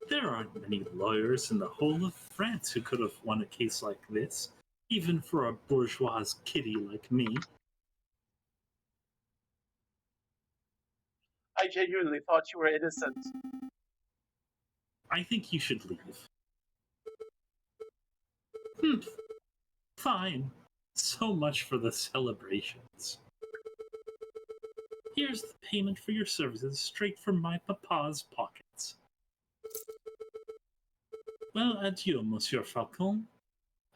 There aren't many lawyers in the whole of France who could have won a case like this, even for a bourgeois kitty like me. I genuinely thought you were innocent. I think you should leave. Fine. So much for the celebrations. Here's the payment for your services straight from my papa's pockets. Well, adieu, Monsieur Falcon.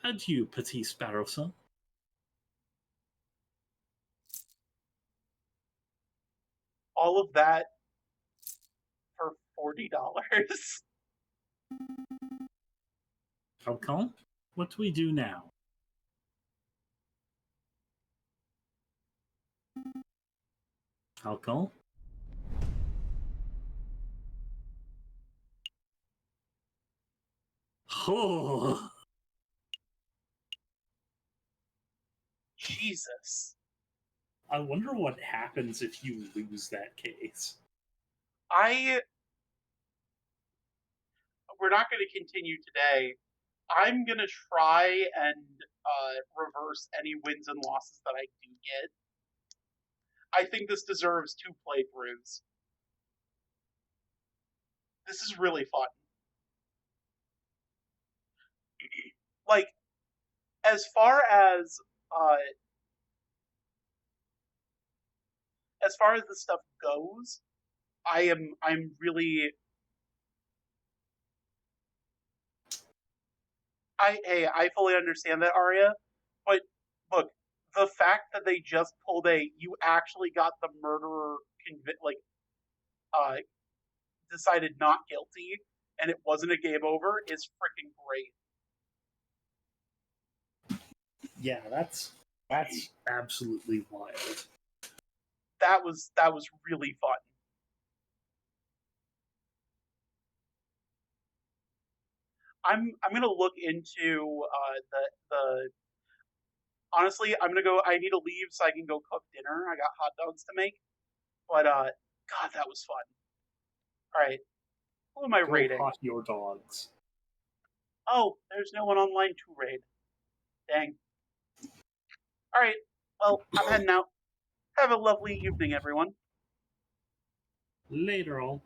Adieu, Petit Sparrowson. All of that for $40. Falcon, what do we do now? Falcon? Oh! Jesus. I wonder what happens if you lose that case. We're not going to continue today. I'm going to try and reverse any wins and losses that I do get. I think this deserves 2 playthroughs. This is really fun. Like, as far as the stuff goes, I'm really I fully understand that, Arya, but look, the fact that they just pulled you actually got the murderer decided not guilty and it wasn't a game over is freaking great. Yeah, that's absolutely wild. That was really fun. I'm gonna look into the honestly, I'm gonna go. I need to leave so I can go cook dinner. I got hot dogs to make. But God, that was fun. All right, who am I raiding? Hot your dogs. Oh, there's no one online to raid. Dang. All right, well, I'm heading out. Have a lovely evening, everyone. Later, all.